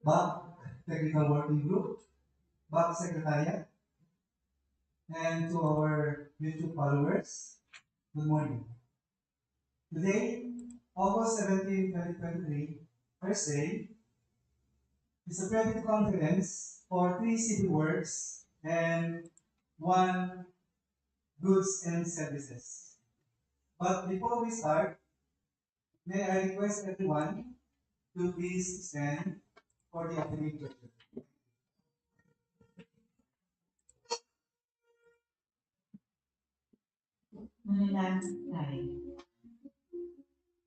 back technical working group, back secretariat, and to our YouTube followers, good morning. Today, August 17, 2023, Thursday, is a credit conference for 3 civil works and 1 goods and services. But before we start, may I request everyone to please stand for the opening prayer. Manalangin tayo.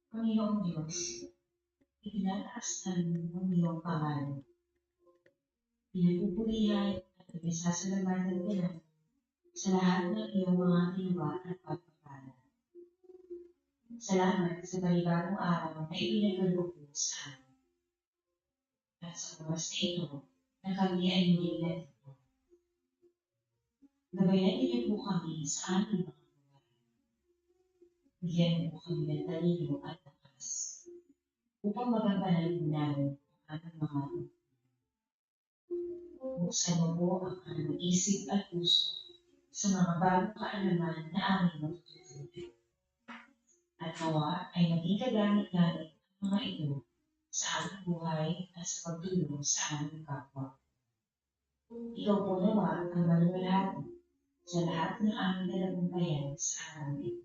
Panginoong Diyos, itinataas namin ang iyong pangalan. Pinagpupurihan at pinasasalamatan ka namin sa lahat ng iyong mga ginawa at pagpapala. Salamat sa panibagong araw na ipinagkaloob mo sa amin. At sa oras na ito, na kami ay muling natito. Gabayan niyo po kami sa aming mga buhay. Bigyan mo kami ng talino at lakas upang magampanan namin ang aming mga buhay. Buksan mo po ang aming isip at puso sa mga bagong kaalaman na aming matutunan. At nawa ay maging kagamit-gamit ang mga ito sa aming buhay at sa pagtulong sa aming kapwa. Ikaw po nawa ang maluwalhati sa lahat ng aming dalagumpayan sa araw ito.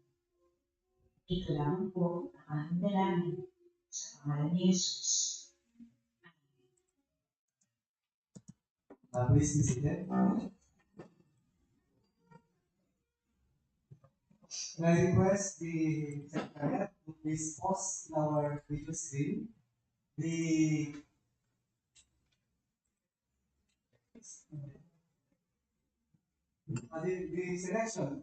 Ito lang po ang aming dalangin sa pangalan ni Jesus. Please be seated. I request the secretariat to please pause our video stream. The selection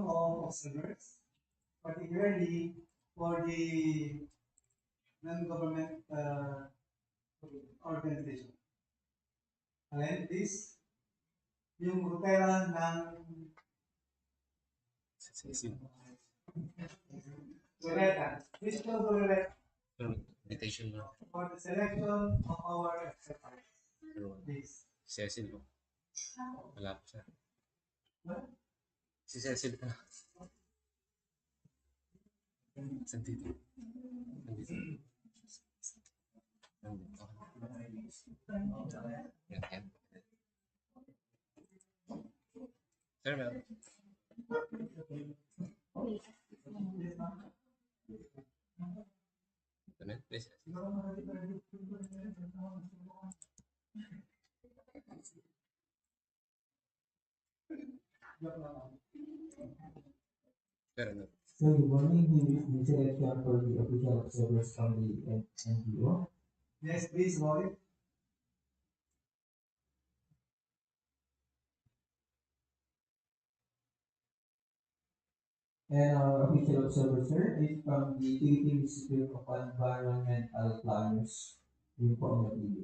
of observers, particularly for the non-government organization. And this, yung rutera ng Loretta. This is Loretta. Invitation mo. For the selection of our experts. Please. Cecil mo. Wala po siya. What? Si Cecil ka. Sandito. Nandito. Yan. Sir, ma'am. Please. So good morning, here is the selection for the official observers from the NGO. Yes, please, Roy. And our official observer, sir, is from the Philippine Institute of Environmental Planners in Pomodoro.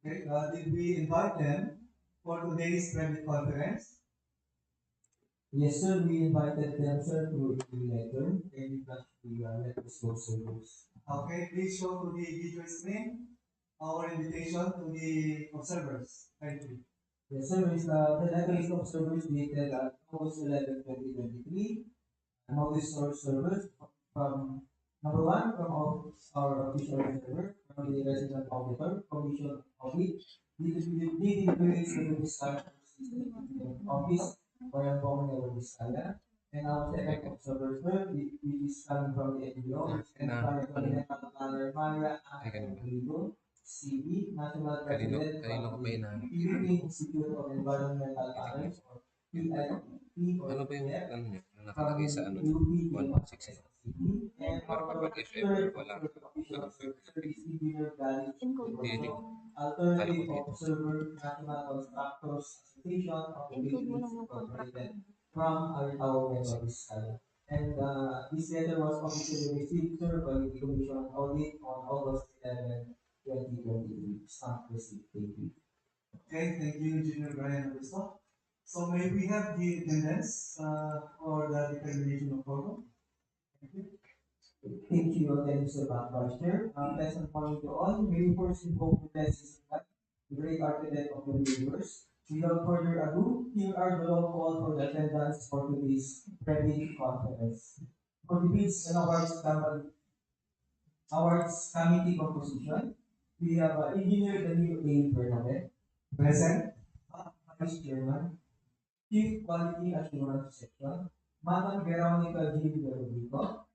Okay, did we invite them for today's private conference? Yes, sir, we invited them, sir, to the letter, and that we let us go servers. Okay, please show to the video screen our invitation to the observers. Thank you. Yes, sir, the letter is observers dated August 11, 2023. Among these observers, from number 1, from our official observer, from the resident auditor, commission audit, leading periods in the Vizcaya office, for a common level Vizcaya, and our second observer, sir, which is coming from the NGO, and Environmental Planner Maria Domingo, CB, National President of the Philippine Institute of Environmental Planners, or Ano ba yung ano niya? Nakalagay sa ano? 116. Para kapag if ever wala Alternative Observer National Constructors Association of the Philippines Incorporated from Aritaw, Nueva, Vizcaya. And this letter was officially received, sir, by the Commission Audit on August 11, 2023. Staff received. Thank you. Okay, thank you, Engineer Brian Abisto. So may we have the attendance for the determination of quorum? Thank you. Thank you. CEO and Mr. Bambang-Kasibu. Pleasant morning to all. May we first invoke the blessings of God, the great architect of the universe. Without further ado, here are the roll call for the attendance for today's private conference. For the bids and awards committee composition, we have Engineer Domingo A. Present. Vice Chairman, Chief Quality Assurance Section, Madam Veronica G. Domingo,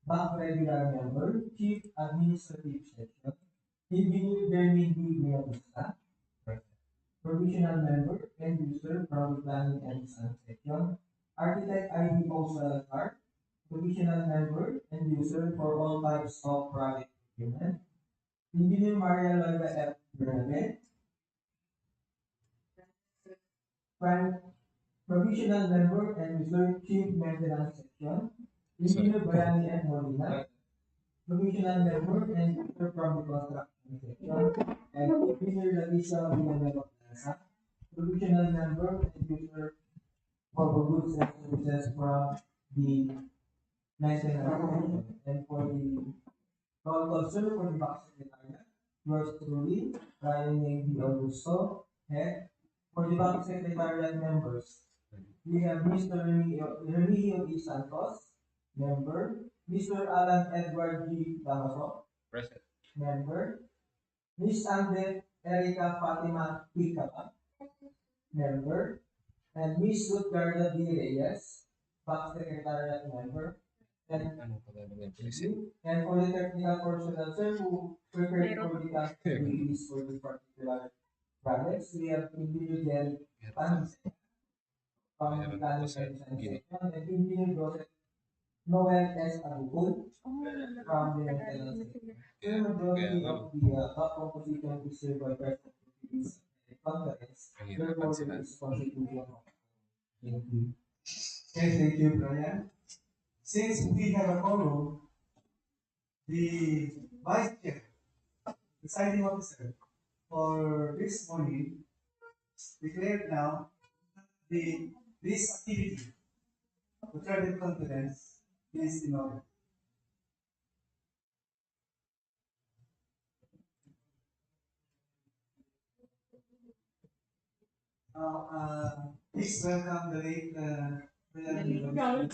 Bank Regular Member, Chief Administrative Section, Engineer Dermin D. Villalista, Provisional Member and User from the Planning and Design Section, Architect I.D. Salazar, Provisional Member and User for all types of project procurement, Engineer Maria Loida F. Bernabé, Provisional Member and User Chief Maintenance Section, Engineer Bayani F. Molina, Provisional Member and User from the Construction Section, and Engineer Lalisa Villanueva Plaza, Provisional Member and User for the goods and services from the maintenance section. And for the roll call sir for the box secretariat, yours truly, Ryan Navy Augusto, head. For the bank secretariat members, we have Mr. Remigio E. Santos, member, Mr. Alan Edward G. Damaso, Present. member, Miss Ande Erica Fatima Picapa, member, and Miss Lutgarda D. Reyes, bank secretariat member, and Ano pa naman present? and for the technical personnel sir who prepared for the activities for the particular projects, we have Engineer Pan from the Planning and Design Section, and Engineer Joseph Noel S. Agugol from the Maintenance Section. The majority of the top composition is served by person of this conference, therefore it is constitution of. Thank you. Okay, thank you, Brian. Since we have a quorum, the Vice Chair, deciding officer for this morning, declared now that this activity, the private conference, is in order. Please welcome the late Brian.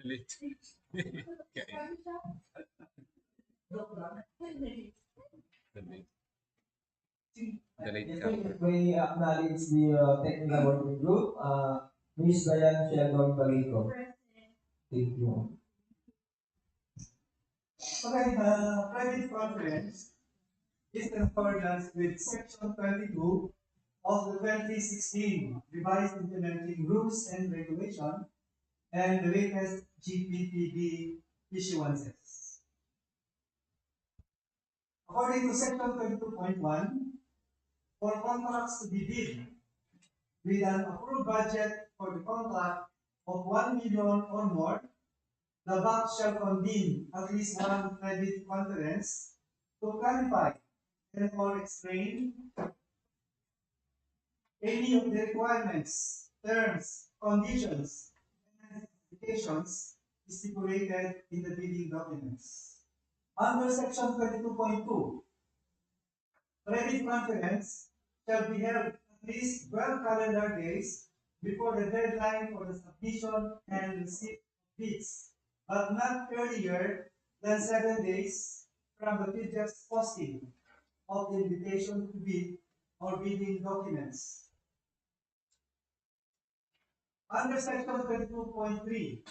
Delete. Delete. Delete ka. We acknowledge the technical working group, Ms. Diane Sheldon Balico. Thank you. Okay, private conference is in accordance with Section 22 of the 2016 Revised Implementing Rules and Regulation and the latest GPPB issuances. According to Section 22.1, for contracts to be bid with an approved budget for the contract of 1 million or more, the bank shall convene at least one credit conference to clarify and or explain any of the requirements, terms, conditions, and specifications stipulated in the bidding documents. Under Section 22.2, credit conference shall be held at least 12 calendar days before the deadline for the submission and receipt of bids, but not earlier than 7 days from the previous posting of the invitation to bid or bidding documents. Under Section 22.3,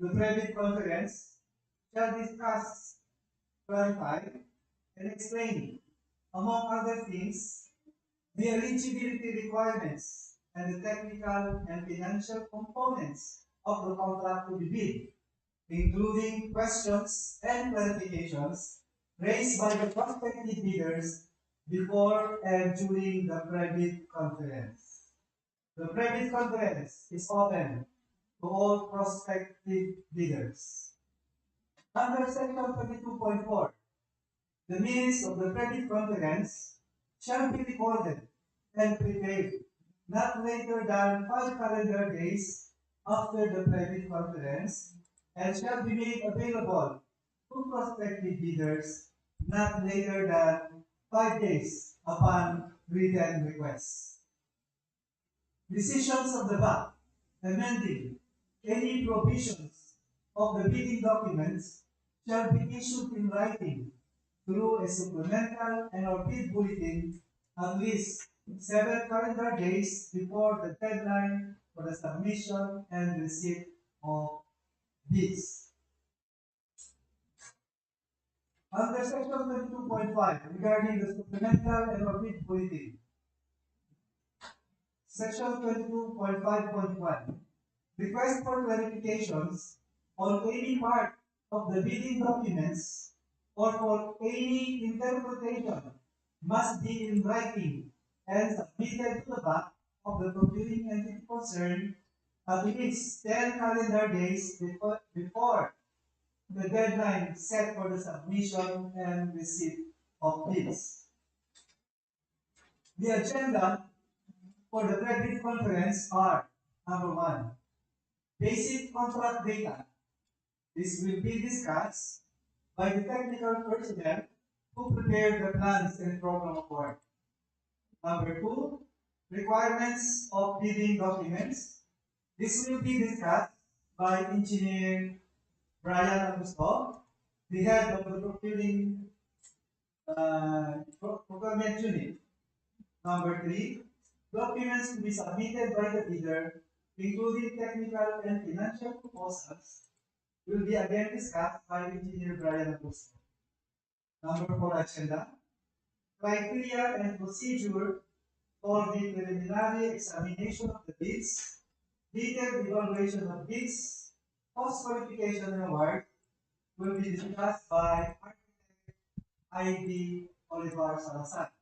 the private conference shall discuss, clarify, and explain, among other things, the eligibility requirements and the technical and financial components of the contract to be bid, including questions and clarifications raised by the prospective bidders before and during the private conference. The private conference is open to all prospective bidders. Under Section 22.4, the minutes of the private conference shall be recorded and prepared not later than 5 calendar days after the private conference and shall be made available to prospective bidders not later than 5 days upon written request. Decisions of the BAC amending any provisions of the bidding documents shall be issued in writing through a supplemental and or bid bulletin at least 7 calendar days before the deadline for the submission and receipt of bids. Under section 22.5 regarding the supplemental and or bid bulletin, section 22.5.1 request for clarifications on any part of the bidding documents or for any interpretation must be in writing and submitted to the back of the procuring entity concerned at least 10 calendar days before the deadline set for the submission and receipt of bids. The agenda for the credit conference are: number 1, basic contract data. This will be discussed by the technical personnel who prepare the plans and program of work. Number 2, requirements of bidding documents. This will be discussed by Engineer Brian Augusto, the head of the procurement unit. Number 3, documents to be submitted by the bidder, including technical and financial proposals, will be again discussed by Engineer Brian Augusto. Number 4, agenda. Criteria and procedure for the preliminary examination of the bids, detailed evaluation of bids, post qualification and award will be discussed by Architect I.D. Olivar Salazar.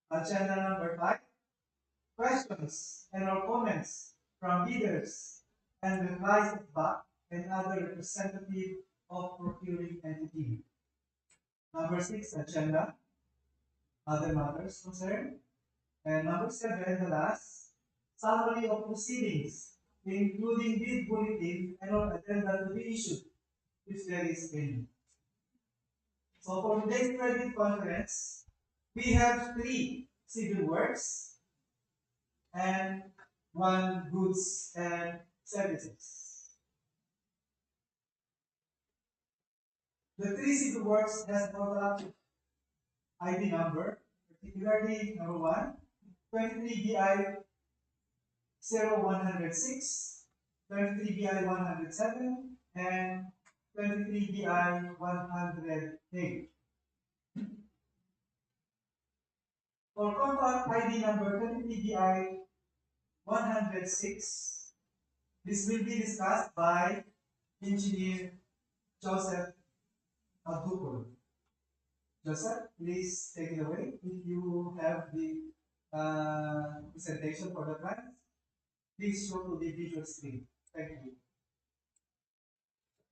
Agenda number 5, questions and or comments from bidders and replies of BAC and other representative of procuring entity. Number 6, agenda, other matters concerned. And number 7, the last, summary of proceedings, including bid bulletin and or agenda to be issued, if there is any. So for today's credit conference, we have 3 civil works and 1 goods and services. The 3 civil works has total ID number, particularly number 1, 23 BI 0106, 23 BI 107, and 23 BI 108. For contract ID number 23 BI 106, this will be discussed by Engineer Joseph Abdul. Joseph, please take it away. If you have the presentation for the plans, please show to the visual screen. Thank you.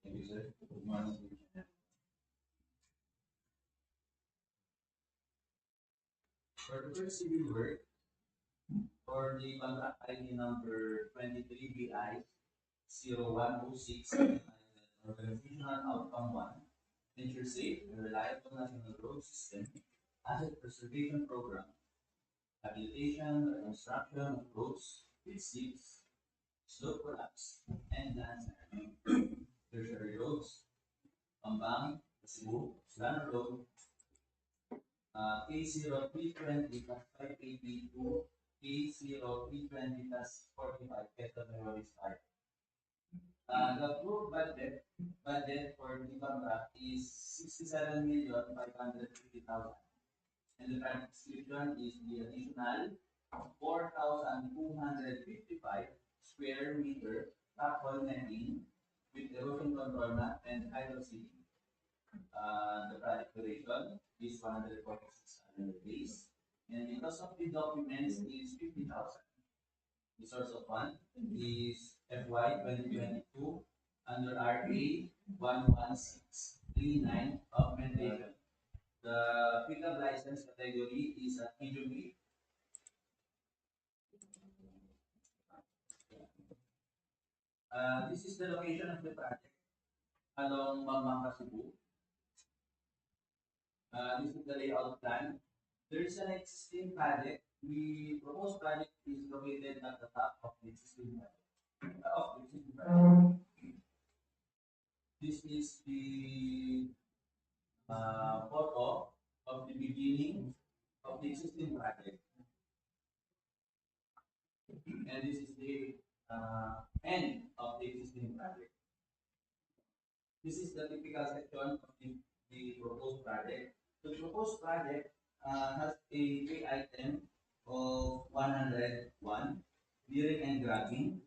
Thank you, sir. Good morning. For the first civil work, for the contract ID number 23BI 0106, organizational outcome 1, ensure safe and reliable national road system, asset preservation program, rehabilitation, reconstruction of roads, with slips, slope collapse, and landslide. Tertiary roads, Bambang-Kasibu, Solano Road, K0320 plus 582, K0320 plus 45, Quezon Nueva Vizcaya. The approved budget for the contract is 67,550,000. And the price description is the additional 4,255 square meter backhaul netting with erosion control mat and hydro sealing. The project duration is 146 calendar days, and the cost of the documents is 50,000. The source of fund is FY 2022 under RA 11639 augmentation. The pickup license category is a medium B. This is the location of the project. along Bambang-Kasibu. This is the layout plan. There is an existing project. The proposed project is located at the top of the existing project. This is the photo of the beginning of the existing project. And this is the end of the existing project. This is the typical section of the proposed project. The proposed project has a pay item of 101, clearing and grading,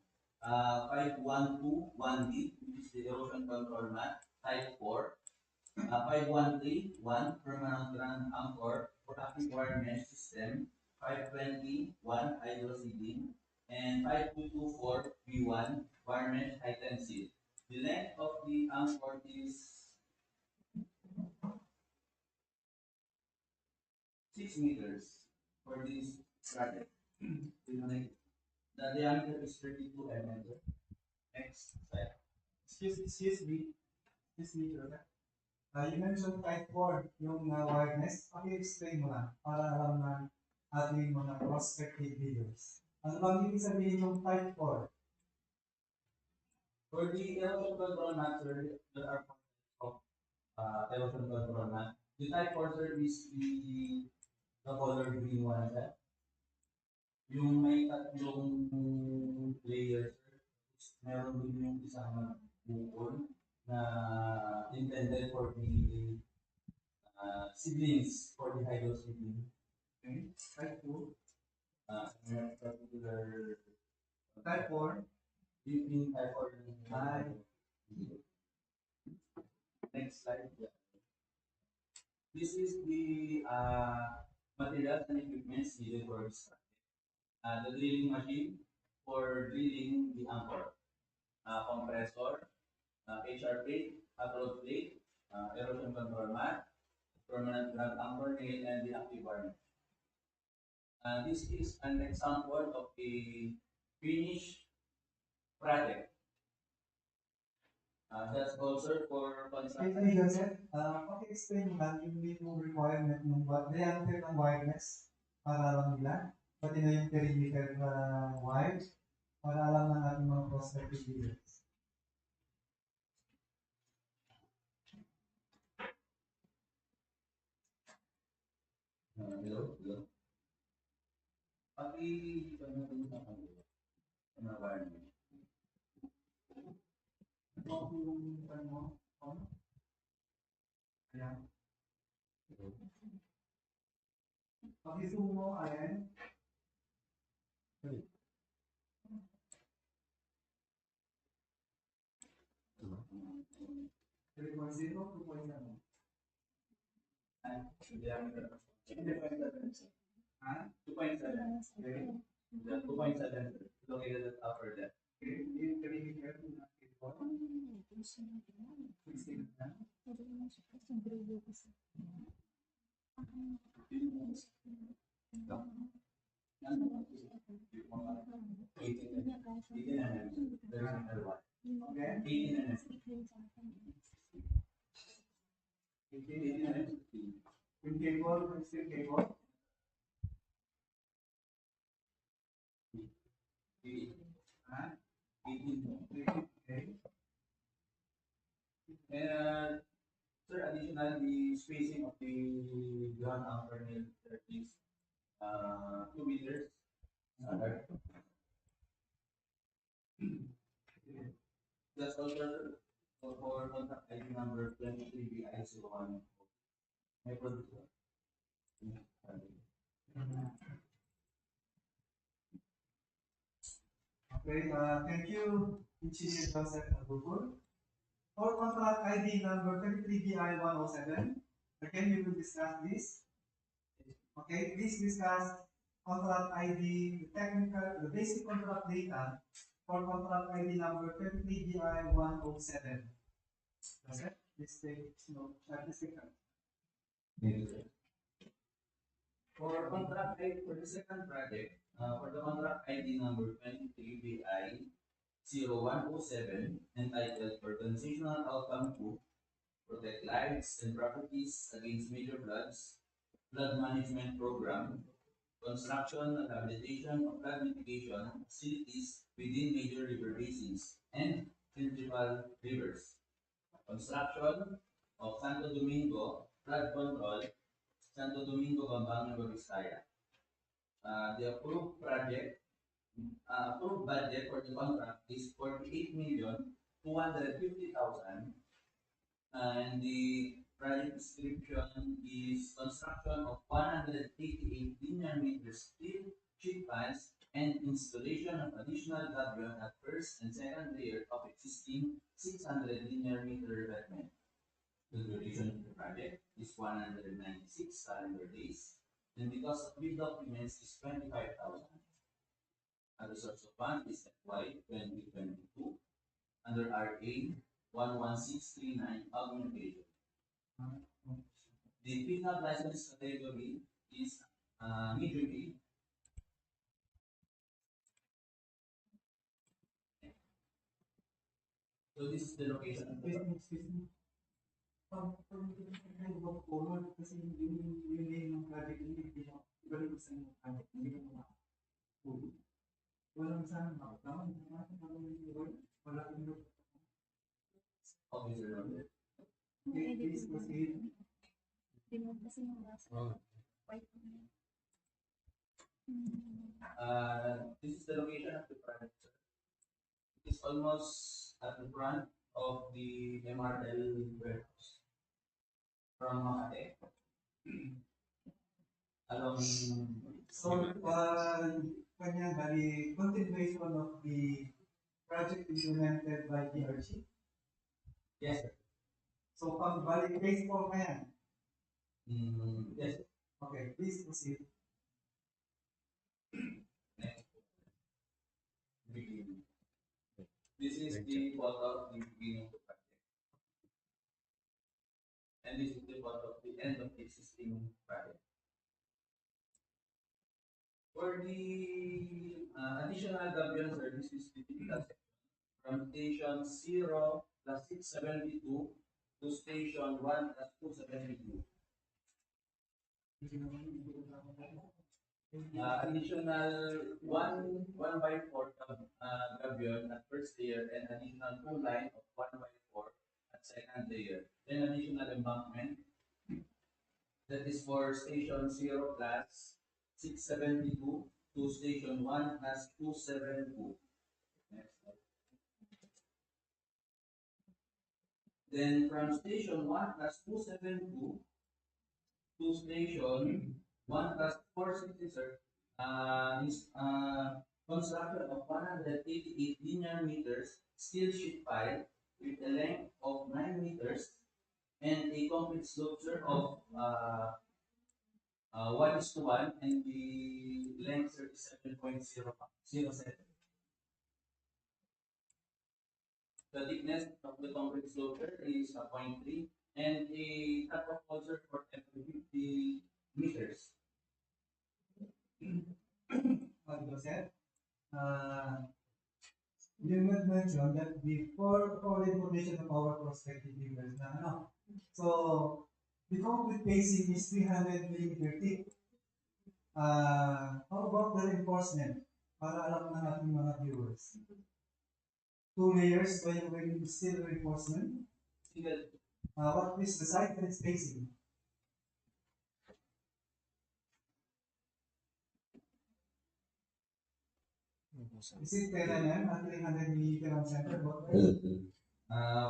5121D, which is the erosion control mat, type 4, 5131, permanent ground anchor, protective wire mesh system, 521, hydro seeding, and 5224 V1, wire mesh height and seal. The length of the anchor is 6 meters for this project. The diameter is 32 mm. Next slide. Excuse me, Jordan. You mentioned type 4, yung wiredness. Paki-explain mo lang para alam na ating mga prospective videos. Ano bang ibig sabihin yung type 4? For the erosion control mat, sir, there are of erosion control mat. The type 4, sir, is the color green one, sir. Yung may tatlong layers, sir. Meron din yung isang bukol na intended for the seedlings, for the hydro seedling. Okay. Type 2. Particular Type 4. in type 4. Next slide. Yeah. This is the materials and equipment needed for this project. The drilling machine for drilling the anchor, compressor, HR plate, upload plate, erosion control mat, permanent ground anchor nail, and the active wire. This is an example of a finished project. That's also for Excuse me, Joseph. Paki-explain mo lang yung minimum requirement ng diameter ng wiredness para alam nila. Pati na yung perimeter wires para alam ng ating mga prospective videos. Hello? Ano environment? Ito yung ano mo? Ayan. Paki-zoom mo, ayan. 3.0, 2.7. Huh? 2.7. Okay. The 2.7 located at upper depth. Okay. Yung perimeter ng ating ball. 16 na. Yung cable, still cable. Huh? Okay. And sir, additional the spacing of the ground anchor nail is 2 meters. That's also for contact ID number 23BI01. My producer. Okay, thank you, Engineer Joseph Agugul. For contract ID number 23BI107, again, we will discuss this. Okay, please discuss contract ID, the basic contract data for contract ID number 23BI107. Joseph, please take note. For contract ID for the second project, for the contract ID number 23BI 0107 entitled Organizational Outcome 2, Protect Lives and Properties Against Major Floods, Flood Management Program, Construction and Rehabilitation of Flood Mitigation Facilities within Major River Basins and Principal Rivers, Construction of Santo Domingo Flood Control, Santo Domingo, Bambang-Kasibu, Vizcaya. The approved budget for the contract is 48,250,000, and the project description is construction of 188 linear meters steel sheet piles and installation of additional gabion at first and second layer of existing 600 linear meter revetment. The duration of the project is 196 calendar days, and the cost of bid documents is 25,000. And the source of fund is FY 2022 under RA 11639 augmentation. The pickup license category is medium A. So this is the location of the Excuse me. Pag kind of forward kasi yung name ng project hindi siya balik sa inyo project hindi mo na walang sana makakama hindi natin wala yung officer number. please proceed. Oh, This is the location of the project. It is almost at the front of the MRL warehouse from Makate. Along So, kanya bali continuation of the project implemented by DRC. yes, sir. So, pag bali phase 4 na yan. Yes, sir. Okay, please proceed. Next. Beginning. This is the photo of the beginning of the project. And this is the photo of the end of the existing project. For the additional gabion service is the typical section from station 0 plus 672 to station 1 plus 272. Additional 1 by 4 gabion at first layer and additional 2 line of 1 by 4 at second layer. Then additional embankment that is for station 0 plus 672 to station 1 plus 272. Next slide. Then from station 1 plus 272 to station 1 plus 466 is construction of 188 linear meters steel sheet pile with a length of 9 meters and a concrete structure of 1:1 and the length 37.07. The thickness of the concrete structure is 0.3 and a cut of culture for every 50 meters. What you said? You would mention that before all information of our prospective viewers na ano. So, the concrete pacing is 300 millimeter thick. How about the reinforcement? Para alam na natin mga viewers. 2 layers when you steel reinforcement. Single. What is the side and spacing? Is it 10 mm at 300 millimeter on center? What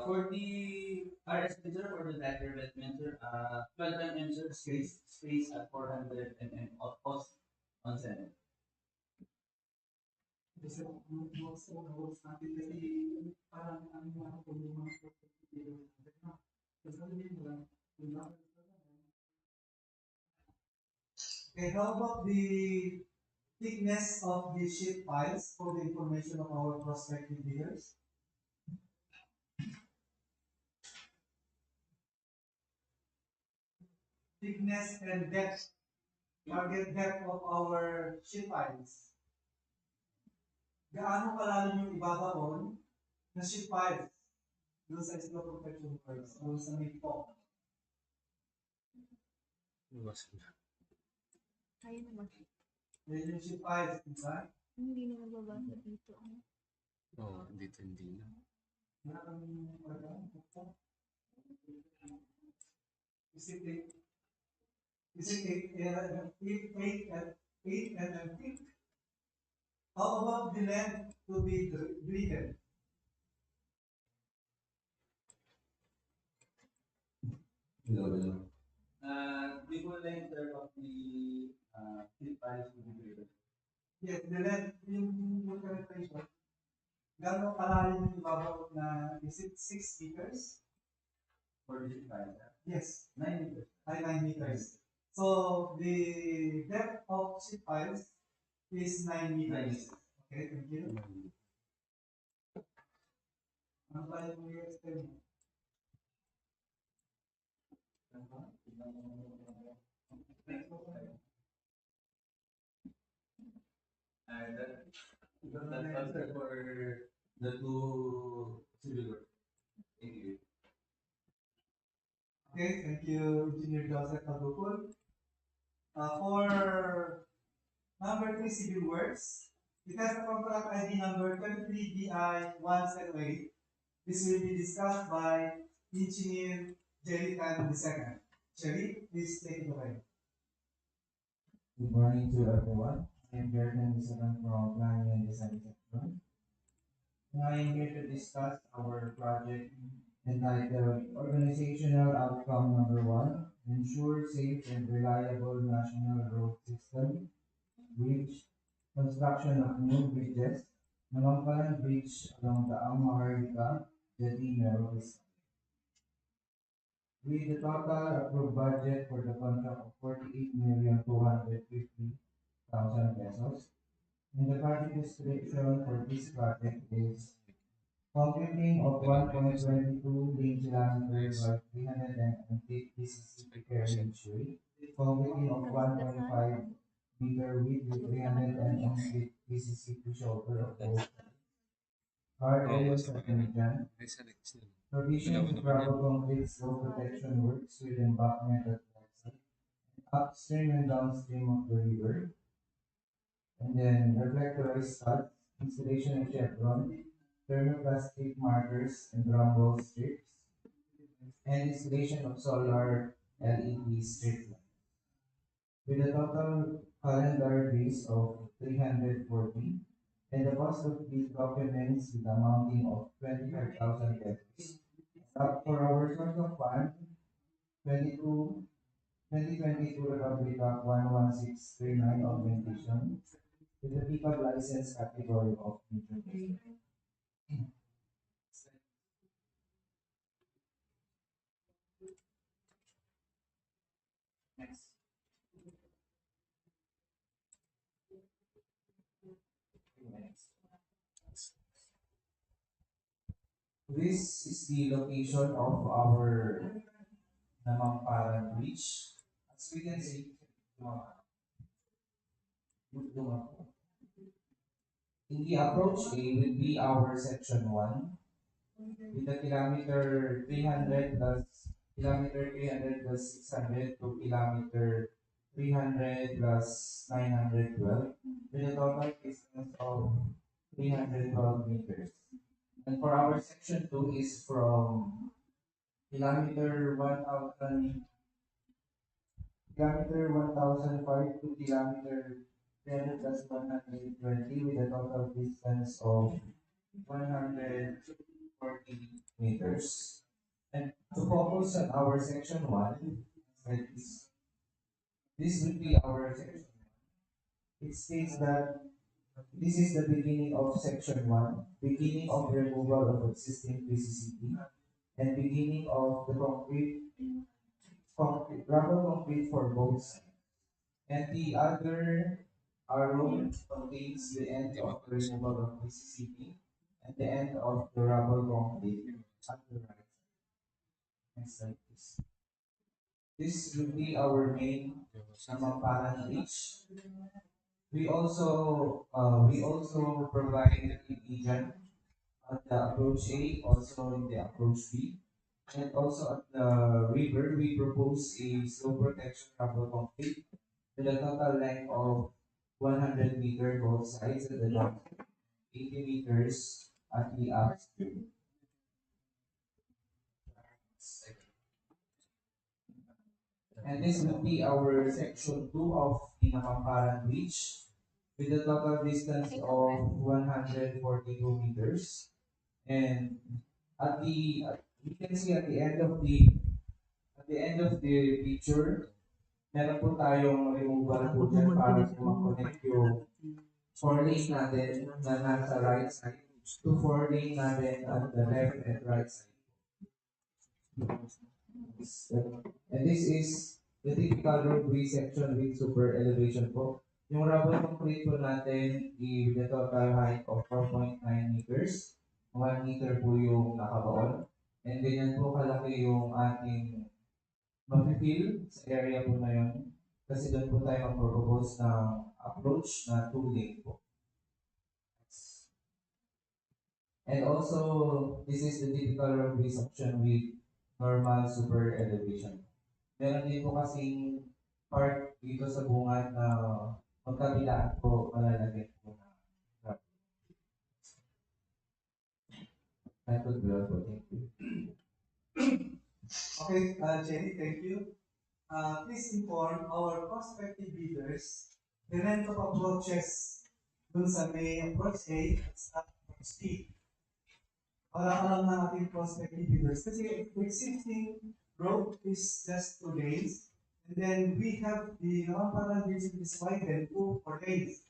For the RS measure or the dagger bed measure, 12 mm space at 400 mm of on center. Kasi most natin kasi parang ang mga problema sa pagkakita na. Okay, how about the thickness of the sheet piles for the information of our prospective viewers? Thickness and depth, target depth of our sheet piles. gaano kalalim yung ibabaon na sheet piles doon sa slope protection works, doon sa mid-pong. Luwas na. Kaya naman. Yan yung sheet piles, di ba? Hindi na mababasa dito. Oo, dito hindi na. Wala kang pagkakas. Is it 8 mm thick? How about the length to be driven? The full length of the heat piles will be greater. Yes, the length, yung penetration. Gano'ng kalalim yung ibabaw na, is it 6 meters? For the heat piles, Yes, 9 meters. 9 meters. So the depth of sheet piles is 9 meters. Okay, thank you. Ano tayo kung i-explain mo? That's answer for the two civil work. Thank you. Okay, thank you, Engineer Joseph Pagupul. For number 3 civil works, it has a contract ID number 23BI178. This will be discussed by Engineer Jerry Tan II. Jerry, please take it away. Good morning to everyone. I am Jordan Isaran from Planning and Design Section. I am here to discuss our project entitled Organizational Outcome Number 1, Ensure Safe and Reliable National Road System, Bridge, Construction of New Bridges, Namamparan Bridge along the Maharlika, Domingo, with the total approved budget for the contract of 48,250,000 pesos. And the project description for this project is concreting of 1.22 lane kilometers by 350 cc carriage weight, concreting of 1.5 meter width with 350 cc shoulder of both. Hard areas are done. Provision of rubber concrete slope protection works with embankment at Landslide, upstream and downstream of the river, and then reflectorized studs, installation of chevron, thermoplastic markers and drum wall strips, and installation of solar LED strip lights. With a total calendar days of 340, and the cost of these documents with amounting of 25,000 pesos. For our source of fund, 2022 Republic Act 11639 augmentation with the pickup license category of Mitigation. Next. This is the location of our Namamparan Beach. As we can see, in the approach A will be our section 1 with the kilometer 300 plus 600 to kilometer 300 plus 912 with a total distance of 312 meters. And for our section 2 is from kilometer 1005 to kilometer 300 plus 120 with a total distance of 140 meters. And to focus on our section 1, like this will be our section. It states that this is the beginning of section 1, beginning of removal of existing PCCP, and beginning of the rubber concrete for both sides. And the other arrow contains the end of the removal of PCCP and the end of the rubber concrete at the right side. Next slide, please. This will be our main Namamparan Beach. we also provide an agent at the approach A, also in the approach B. And also at the river, we propose a slope protection rubber concrete with a total length of 100 meter both sides at the dock, 80 meters at the upstream. And this will be our section 2 of the Namamparan Beach with a total distance of 142 meters. And you can see at the end of the picture, meron po tayong removal po dyan para po mag-connect yung 4 lane natin na nasa right side to 4 lane natin at the left and right side. And this is the typical roadway section with super elevation po. Yung rubber concrete po natin, with a total height of 4.9 meters. 1 meter po yung nakabaon. And ganyan po kalaki yung ating mafe-feel sa area po na yun. Kasi doon po tayo mag-propose ng approach na 2 lane po. And also, this is the typical roadway section with normal super elevation. Meron din po kasing part dito sa bungad na magkabilaan po malalagyan po na. That would be all po. Thank you. Okay, Jenny, thank you. Please inform our prospective bidders the length of approaches dun sa may approach A at sa approach B. Para alam ng ating prospective bidders. Kasi existing road is just 2 lanes. And then we have the Namamparan region is widened to 4 lanes.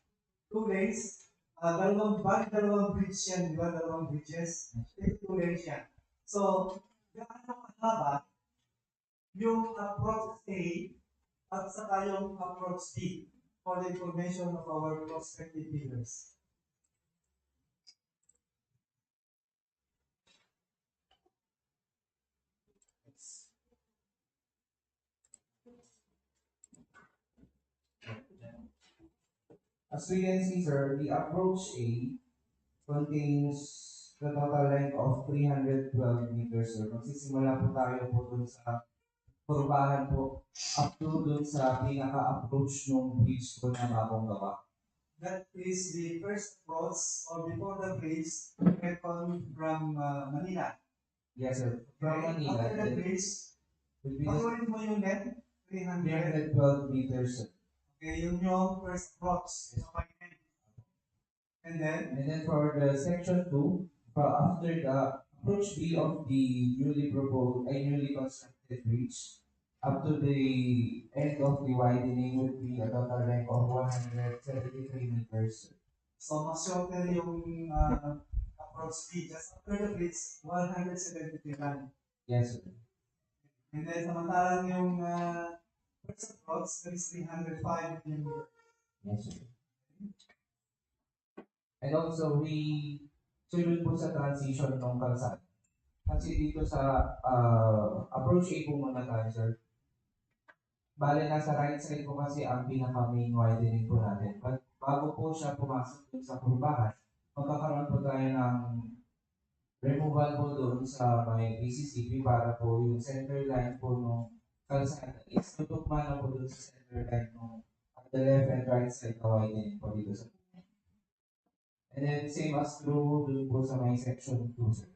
2 lanes, dalawang bridge yan, di ba? Dalawang bridges. 2 lanes yan. So, gaano kahaba yung approach A at saka yung approach B for the information of our prospective bidders. As we can see, sir, the approach A contains the total length of 312 meters, sir. Magsisimula po tayo po dun sa kurbahan po up to dun sa pinaka-approach ng bridge po na bagong gawa. That is the first approach or before the bridge from Manila. Yes, sir. From Manila, After the bridge, will be panulit mo yung length, 300. 312 meters, sir. Okay, yun yung first approach. And then For the section 2, after the approach B of the newly proposed newly constructed bridge, up to the end of the widening would be a total length of 173 meters. so mas shorter yung approach B. Just after the bridge, 173 lang. Yes, sir. And then samantalang yung first approach is 305 millimeters. Yes, sir. And also, sunod po sa transition ng kalsada. Kasi dito sa approach A po muna tayo, sir. Bale, nasa right side po kasi ang pinaka-main widening po natin. But bago po siya pumasok dun sa kurbahan, magkakaroon po tayo ng removal po doon sa may PCCP para po yung center line po ng kalsada is tutugma na po doon sa center line ng at the left and right side na widening po dito sa. And then same as through dun po sa may section 2, sir.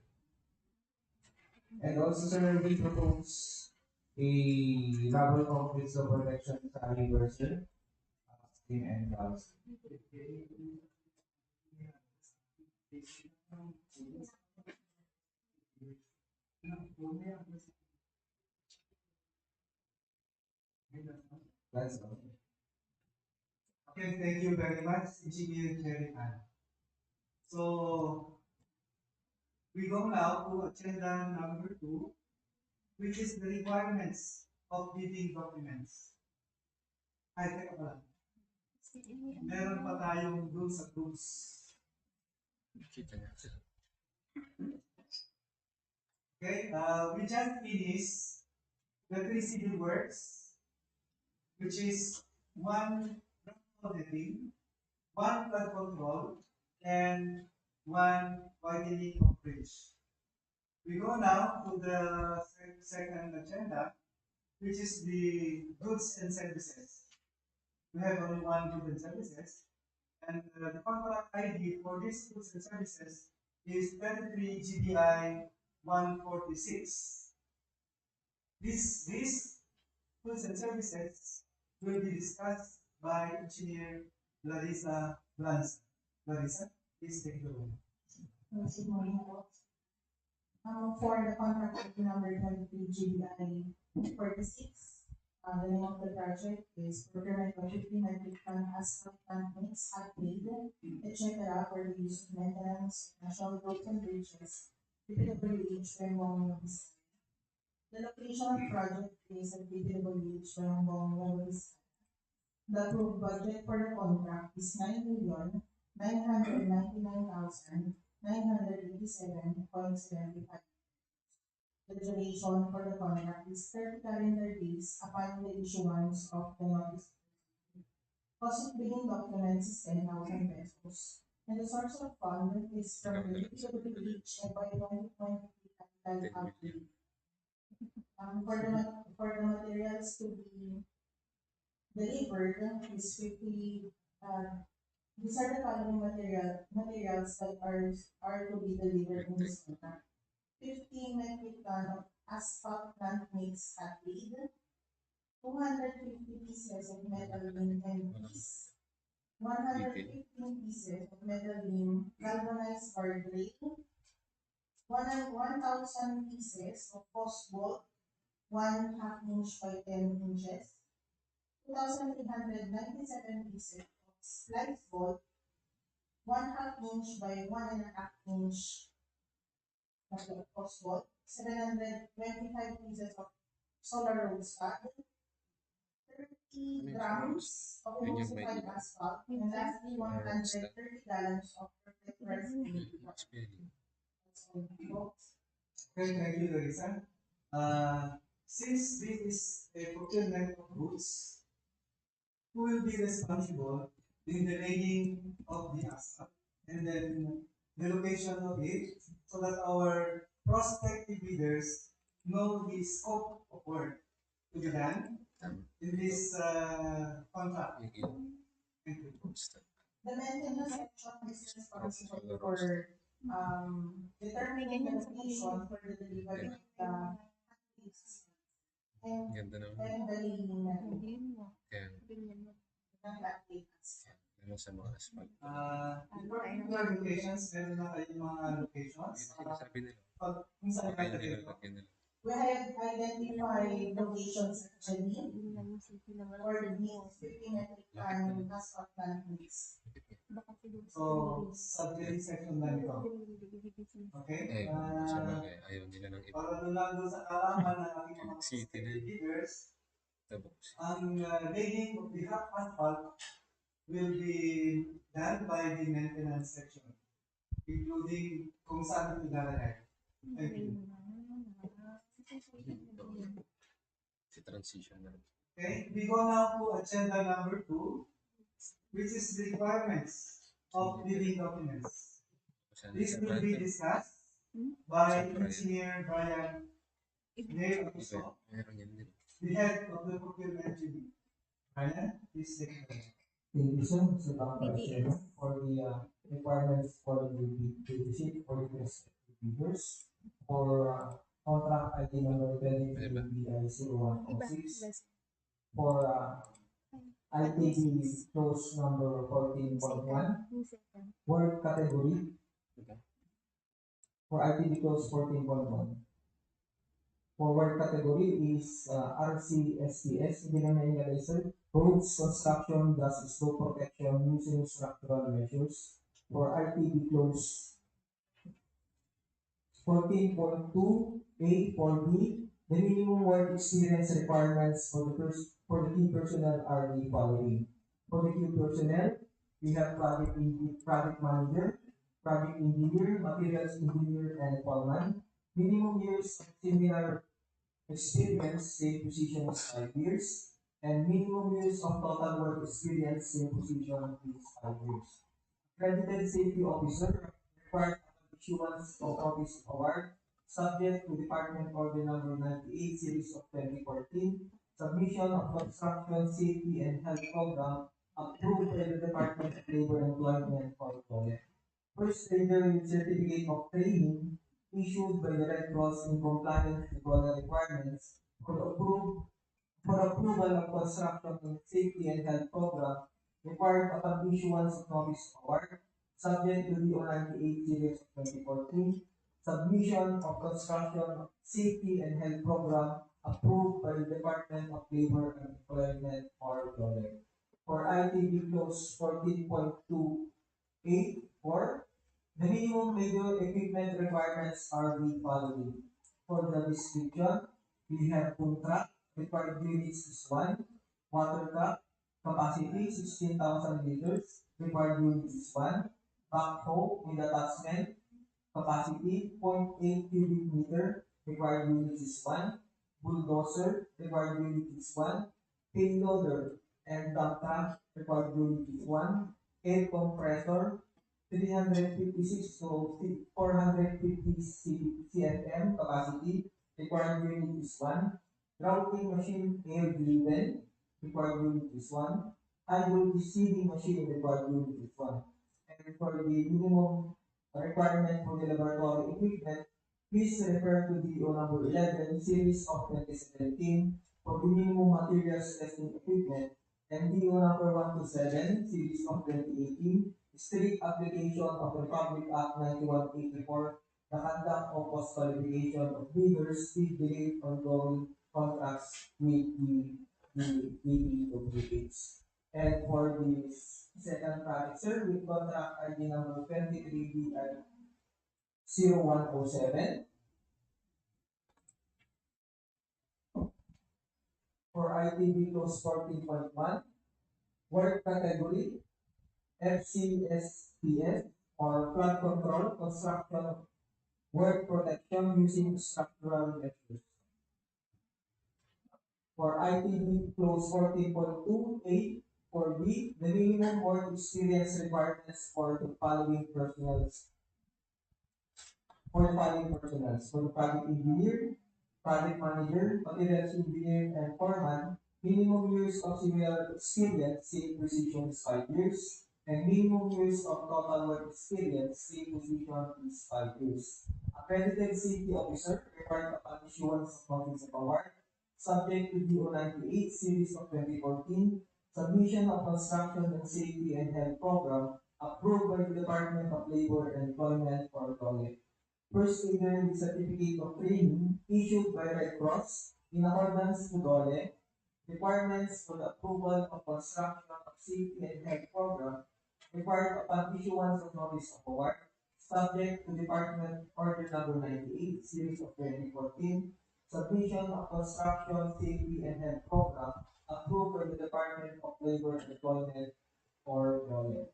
And also, sir, we propose a rubber concrete slope protection sa river, sir. Upstream and downstream. That's all. Okay, thank you very much, Engineer Jerican. So, we go now to agenda number 2, which is the requirements of bidding documents. Ay, teka pala. Meron pa tayong rules at rules. Okay, we just finished the 3 civil works, which is 1 ground netting, one flood control, and one widening of bridge. We go now to the second agenda, which is the goods and services. We have only one goods and services, and the contract ID for these goods and services is 33 GBI 146. These goods and services will be discussed by Engineer Larissa Blanza. Larissa, please take the room. Good morning po. For the contract number 23 GBI 46, the name of the project is Procurement of 50 metric ton asphalt plant mix upgrade, etc. for the use of maintenance, national roads and bridges, PWH, Bambang, Vizcaya. The location of the project is at PWH, Bambang, Vizcaya. The approved budget for the contract is 9,999,987.75. The duration for the contract is 30 calendar days upon the issuance of the notice. Cost of bidding documents is 10,000 pesos. And the source of fund is from the PWH FY 2023 capital outlay. For the materials to be delivered is 50, these are the following materials that are to be delivered in this contract. 50 metric ton of asphalt plant mix upgrade, 250 pieces of metal beam MPs, 115 pieces of metal beam galvanized guardrail, 1,000 pieces of post bolt, 1/2 inch by 10 inches, 2,397 pieces of slice bolt, 1/2 inch by 1.5 inch post bolt, 725 pieces of solar road spot, 30 drums of emulsified asphalt, and lastly 130 gallons of perfect rice. Okay, thank you, Larissa. Since this is a procurement of goods, who will be responsible in the laying of the asphalt and then the location of it so that our prospective bidders know the scope of work to be done in this contract. Thank you. The maintenance section is responsible for determining the location for the delivery of the and Ganda naman. the laying na Kaya, ng plastics. ano sa mga asphalt. In particular locations, meron na kayong mga locations. Sabi nila, Kung saan kaya natin nila ito. lagyan nila. We have identified locations actually for the 50 metric ton asphalt plant mix. So, subject section lang ito. Okay? Sa bagay, ayaw nila ng iba. Para doon lang doon sa kalaman ng ating mga City na yun. leaders, Tapos, ang laying of the hot asphalt will be done by the maintenance section, including kung saan ito ilalagay. Thank you. si transition na. Okay, we go now to agenda number 2, which is the requirements of bidding documents. This will be discussed by Engineer Brian Neil Aguso, Meron yan din. the head of the procurement unit. Brian, please take it. Thank you, sir, Mr. Bambang-Kasibu, for the requirements for the sheet for the respective bidders for contract ID number 23BI0106 for ITB close number 14.1 work category for ITB close 14.1. For work category is RCSTS, hindi na naingalay, sir. Roads, construction, dust, snow protection using structural measures. For ITB close 14.2A for B, the minimum work experience requirements for the key personnel are the following. For the key personnel, we have project manager, project engineer, materials engineer, and foreman. Minimum years of similar experience, same position is 5 years. and minimum years of total work experience in position is 5 years. Accredited safety officer required issuance of office award subject to Department Order Number 98 Series of 2014, submission of construction safety and health program approved by the Department of Labor and Employment for project. First trader with certificate of training issued by the Red Cross in compliance with all the requirements for approval of construction and safety and health program required upon issuance of notice award, subject to the 98 series of 2014, submission of construction safety and health program approved by the Department of Labor and Employment or project. For ITB clause 14.284, the minimum major equipment requirements are the following. For the description, we have contract required units is 1, water truck capacity 16,000 liters, required units is 1, backhoe with attachment capacity 0.8 cubic meter, required units is 1, bulldozer required unit is 1, payloader and dump truck required unit is 1, air compressor 356 to 450 CFM capacity, required unit is 1, routing machine air driven, required unit is 1, hydro deceiving machine required unit is 1. And for the minimum requirement for the laboratory equipment, please refer to DO number 11 series of 2017 for the minimum materials testing equipment and DO number 127 series of 2018 strict application of Republic Act 9184, the conduct of post qualification of bidders with delayed ongoing contracts with the DPWH. And for the second project, sir, with contract ID number 23BI 0107 for ITB clause 14.1, work category FCSPS or flood control construction work protection using structural measures. For ITB clause 14.28 for B, the minimum work experience requirements for the following personnels. For the project engineer, project manager, materials engineer, and foreman, minimum years of similar experience, same position is 5 years, and minimum years of total work experience, same position is 5 years. Accredited safety officer required upon issuance of notice of award, subject to DO 98 series of 2014, submission of construction and safety and health program approved by the Department of Labor and Employment for project. First aider with certificate of training issued by Red Cross in accordance with DOLE, requirements for the approval of construction of safety and health program required upon issuance of notice of award, subject to Department Order Number 98, Series of 2014, submission of construction safety and health program approved by the Department of Labor and Employment or DOLE.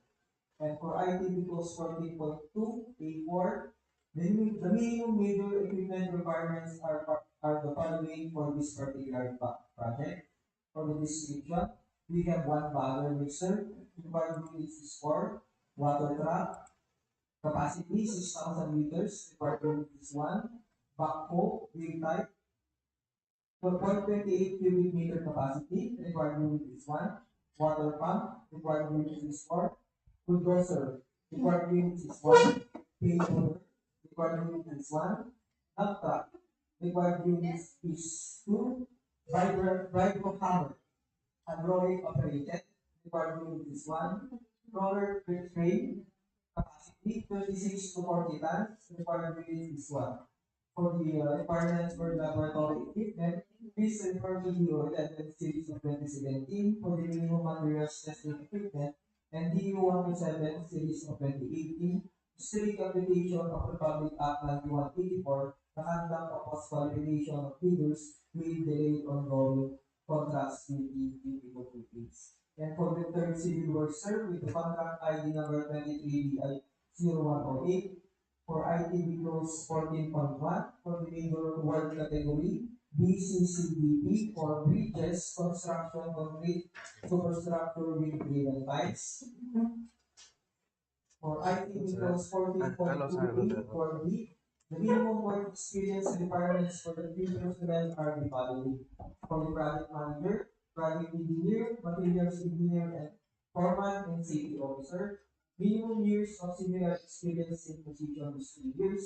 And for ITB clause 14.2A4, the minimum major equipment requirements are the following for this particular project. For the description, we have one bagger mixer, required units is 4, water truck, capacity 6,000 liters, required unit is 1, backhoe, wheel type, 128 cubic meter capacity, required unit is 1, water pump, required unit is 4, bulldozer, required unit is 1, payloader, required unit is 1, dump truck, required unit is 2, vibro hammer, hydraulic operated, required unit is 1, roller crane, capacity 36 to 40 tons, required unit is 1. For the requirements for laboratory equipment, please refer to the 11 series of 2017 for the minimum materials testing equipment and DO 107 series of 2018, strict application of Republic Act 9184, the conduct of post qualification of bidders with delayed ongoing contracts with the DPWH. And for the third civil work, sir, with the contract ID number 23BI 0108 for ITB clause 14.1 for the major work category BCCBP for bridges, construction, concrete, superstructure with driven pipes. For IT, clause 14.2A for B, the minimum work experience requirements for the three personnel are the following. For the project manager, project engineer, materials engineer, and foreman and safety officer. Minimum years of similar experience in position is 3 years.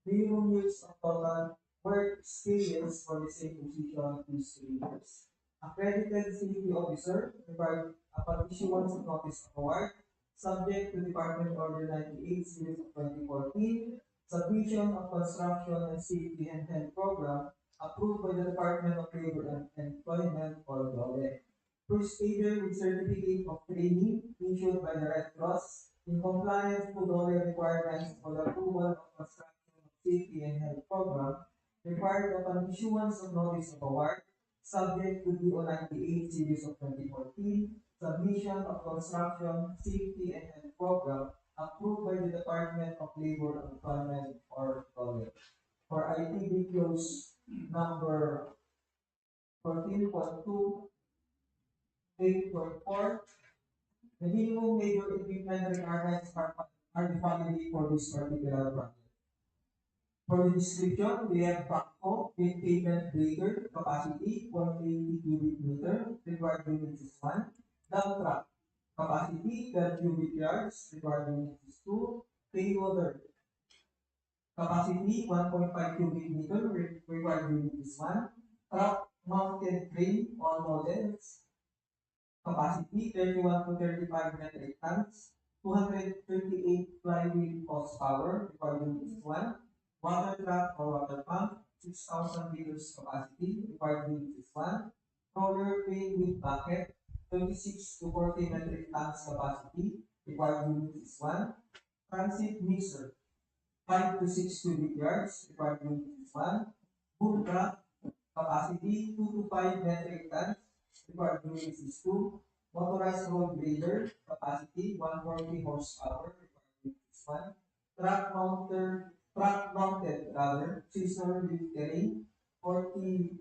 Minimum years of total work experience for the same position is 3 years. Accredited safety officer required upon issuance of notice of award, subject to Department Order 98 series of 2014, submission of construction and safety and health program approved by the Department of Labor and Employment or DOLE. First aider with certificate of training issued by the Red Cross in compliance to DOLE requirements for the approval of construction of safety and health program required upon issuance of notice of award, subject to DO 98 series of 2014, submission of construction, safety, and health program approved by the Department of Labor and Employment or DOLE. For ITB clause number 14.2, 8.4, the minimum labor equipment requirements are defined for this particular project. For the description, we have backhoe with pavement breaker capacity 180 cubic meter, required unit is 1. Dump truck capacity 12 cubic yards, required unit is 2. Payloader capacity 1.5 cubic meter, required unit is 1. Truck mounted crane all models capacity 31 to 35 metric tons, 238 flywheel horsepower, required unit is 1. Water truck or water pump, 6,000 liters capacity, required unit is 1. Roller crane with bucket, 26 to 40 metric tons capacity, required unit is 1. Transit mixer, 5 to 6 cubic yards, required unit is 1. Boom truck, capacity 2 to 5 metric tons, required unit is 2. Motorized road grader, capacity 140 horsepower, required unit is 1. Truck mounted scissor with terrain, 40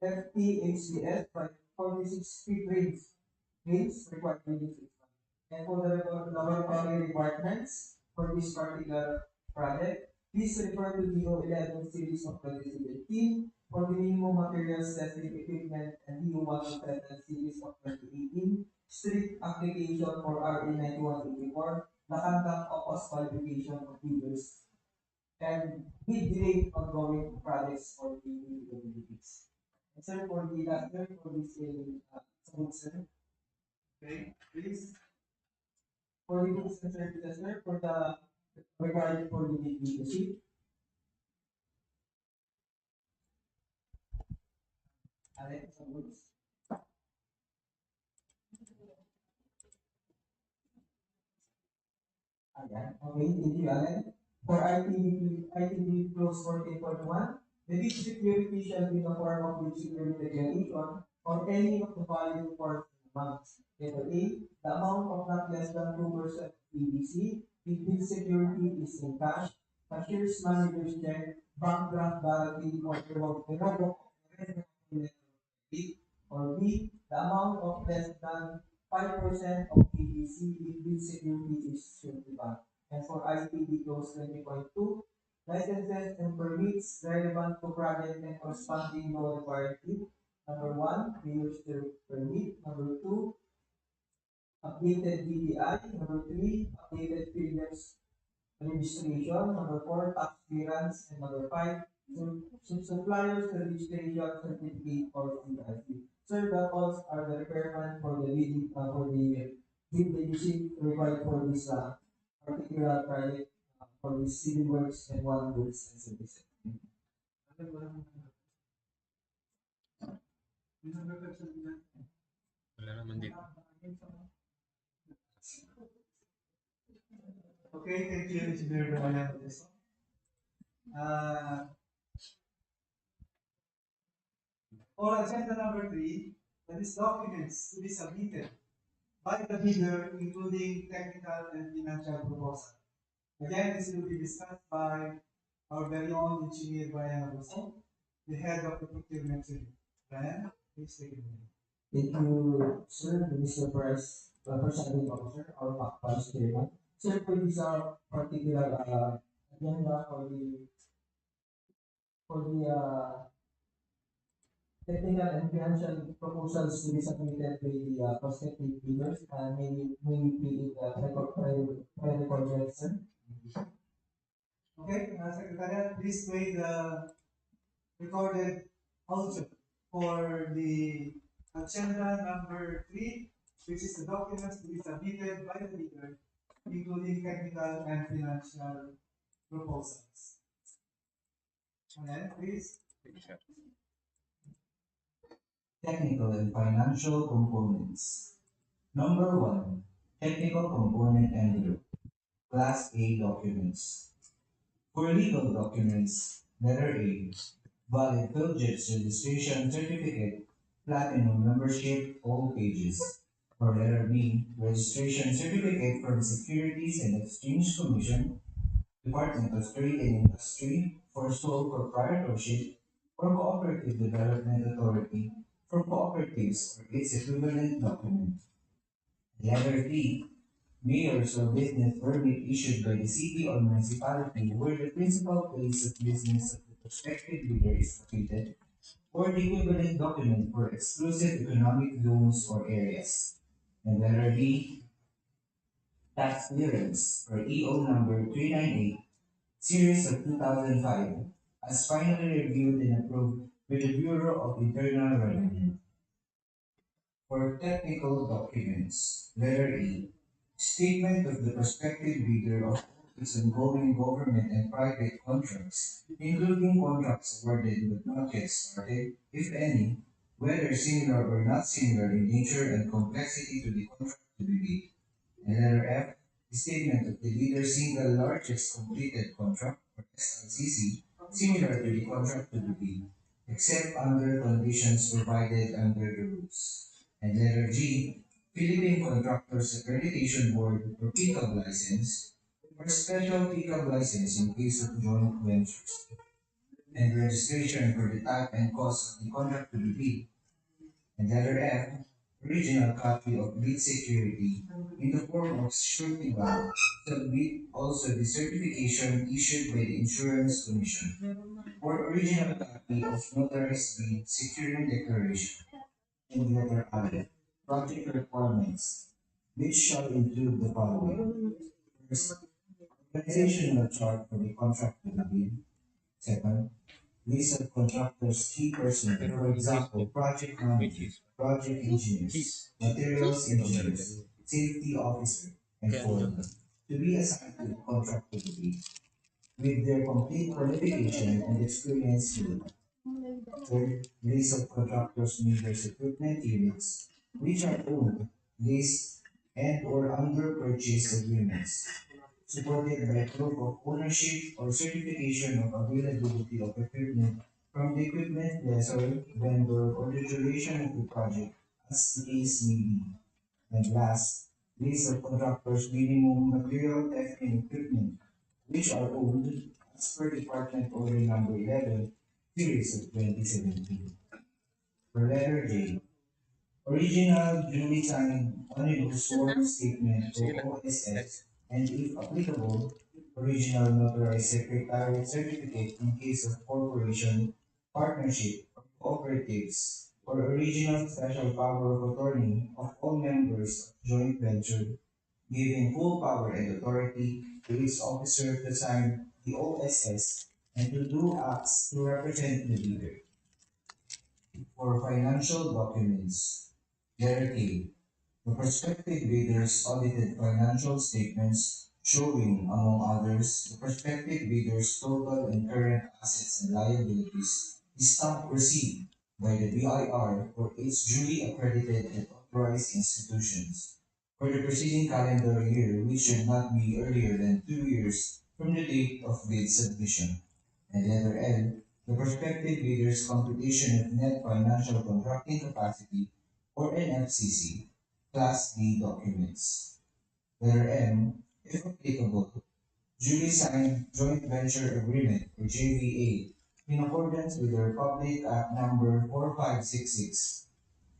FTHCS by 46 feet range, required unit is 1. And for the laboratory requirements for this particular project, please refer to DO 11 series of 2017 for the minimum materials testing equipment and DO 107 series of 2018, strict application for RA 9184, nakantang opos qualification of leaders, and mid-grade ongoing projects for the capabilities. And sir, for the last year, for this sir. Okay, please. For the goods and services, sir, for the regarding for the leadership. Alex, sa goods. Ayan. Okay, thank you, Alan. For ITB clause 14.1, the bid security shall be in the form of bid security declaration on any of the following four amounts. Letter A, the amount of not less than 2% PVC. If bid security is in cash, cashier's manager's check, bank draft guarantee, or or B, the amount of less than 5% of PVC if bid security is certified. And for ITB clause 20.2, licenses and permits relevant to project and corresponding law required fee. Number 1, mayor's permit. Number 2, updated DDI. Number 3, updated previous registration. Number 4, tax clearance. And number 5, suppliers registration certificate or CIC. Sir, that all are the requirement for the bid leadership required for this particular project for the civil works and one goods and services. Wala naman dito. Okay, thank you, Engineer Domingo. For agenda number 3, that is documents to be submitted by the bidder, including technical and financial proposal. Again, this will be discussed by our very own engineer, Brian Agosto. the head of the procurement unit. Brian, please take it away. Thank you, sir, Mr. Presiding Officer, or Vice Chairman. Sir, for this particular agenda for the technical and financial proposals to be submitted by the prospective bidders, may we please pre-recorded, sir? Okay, Secretariat, please play the recorded audio for the agenda number 3, which is the documents to be submitted by the bidder, including technical and financial proposals. And then, please. Technical and financial components. Number 1. Technical component envelope. Class A documents. For legal documents, letter A. Valid Philjips registration certificate, platinum membership, all pages. For letter B. Registration certificate from Securities and Exchange Commission, Department of Trade and Industry, for sole proprietorship, or cooperative development authority, for cooperatives or its equivalent document. Letter D. Mayor's or business permit issued by the city or municipality where the principal place of business of the prospective bidder is located, or the equivalent document for exclusive economic zones or areas. And letter B. Tax clearance for EO number 398, series of 2005, as finally reviewed and approved with the Bureau of Internal Revenue. For technical documents, letter E. Statement of the prospective bidder of its ongoing government and private contracts, including contracts awarded but not yet started, if any, whether similar or not similar in nature and complexity to the contract to be bid. And letter F. Statement of the bidder's single largest completed contract, or SLCC, similar to the contract to be bid, except under conditions provided under the rules. And letter G. Philippine Contractors Accreditation Board or PCAB license, or special PCAB license in case of joint ventures, and registration for the type and cost of the contract to be bid. And letter F. Original copy of bid security in the form of surety bond. Submit also the certification issued by the Insurance Commission, or original copy of notarized bid securing declaration. And letter I. Project requirements, which shall include the following. First, organizational chart for the contract to be bid. Second, list of contractors' key personnel, for example, project managers, project engineers, materials engineers, safety officer, and foreman, to be assigned to the contract to be bid, with their complete qualification and experience given. Third, list of contractors' majors equipment units, which are owned, leased, and or under purchase agreements, supported by proof of ownership or certification of availability of equipment from the equipment lessor, vendor, or the duration of the project, as the case may be. And last, list of contractors' minimum material testing equipment, which are owned as per Department Order Number 11, Series of 2017. For letter J, original duly signed omnibus sword statement or OSS, and if applicable, original notarized secretariat certificate in case of corporation, partnership, or cooperatives, or original special power of attorney of all members of joint venture, giving full power and authority to its officer to sign the OSS and to do acts to represent the bidder. For financial documents, letter A. The prospective bidder's audited financial statements showing, among others, the prospective bidder's total and current assets and liabilities is stamped received by the BIR or its duly accredited and authorized institutions for the preceding calendar year, which should not be earlier than 2 years from the date of bid submission. And letter L. The prospective bidder's computation of net financial contracting capacity, or NFCC, Class D documents. Letter M, if applicable, duly signed joint venture agreement or JVA in accordance with the Republic Act number 4566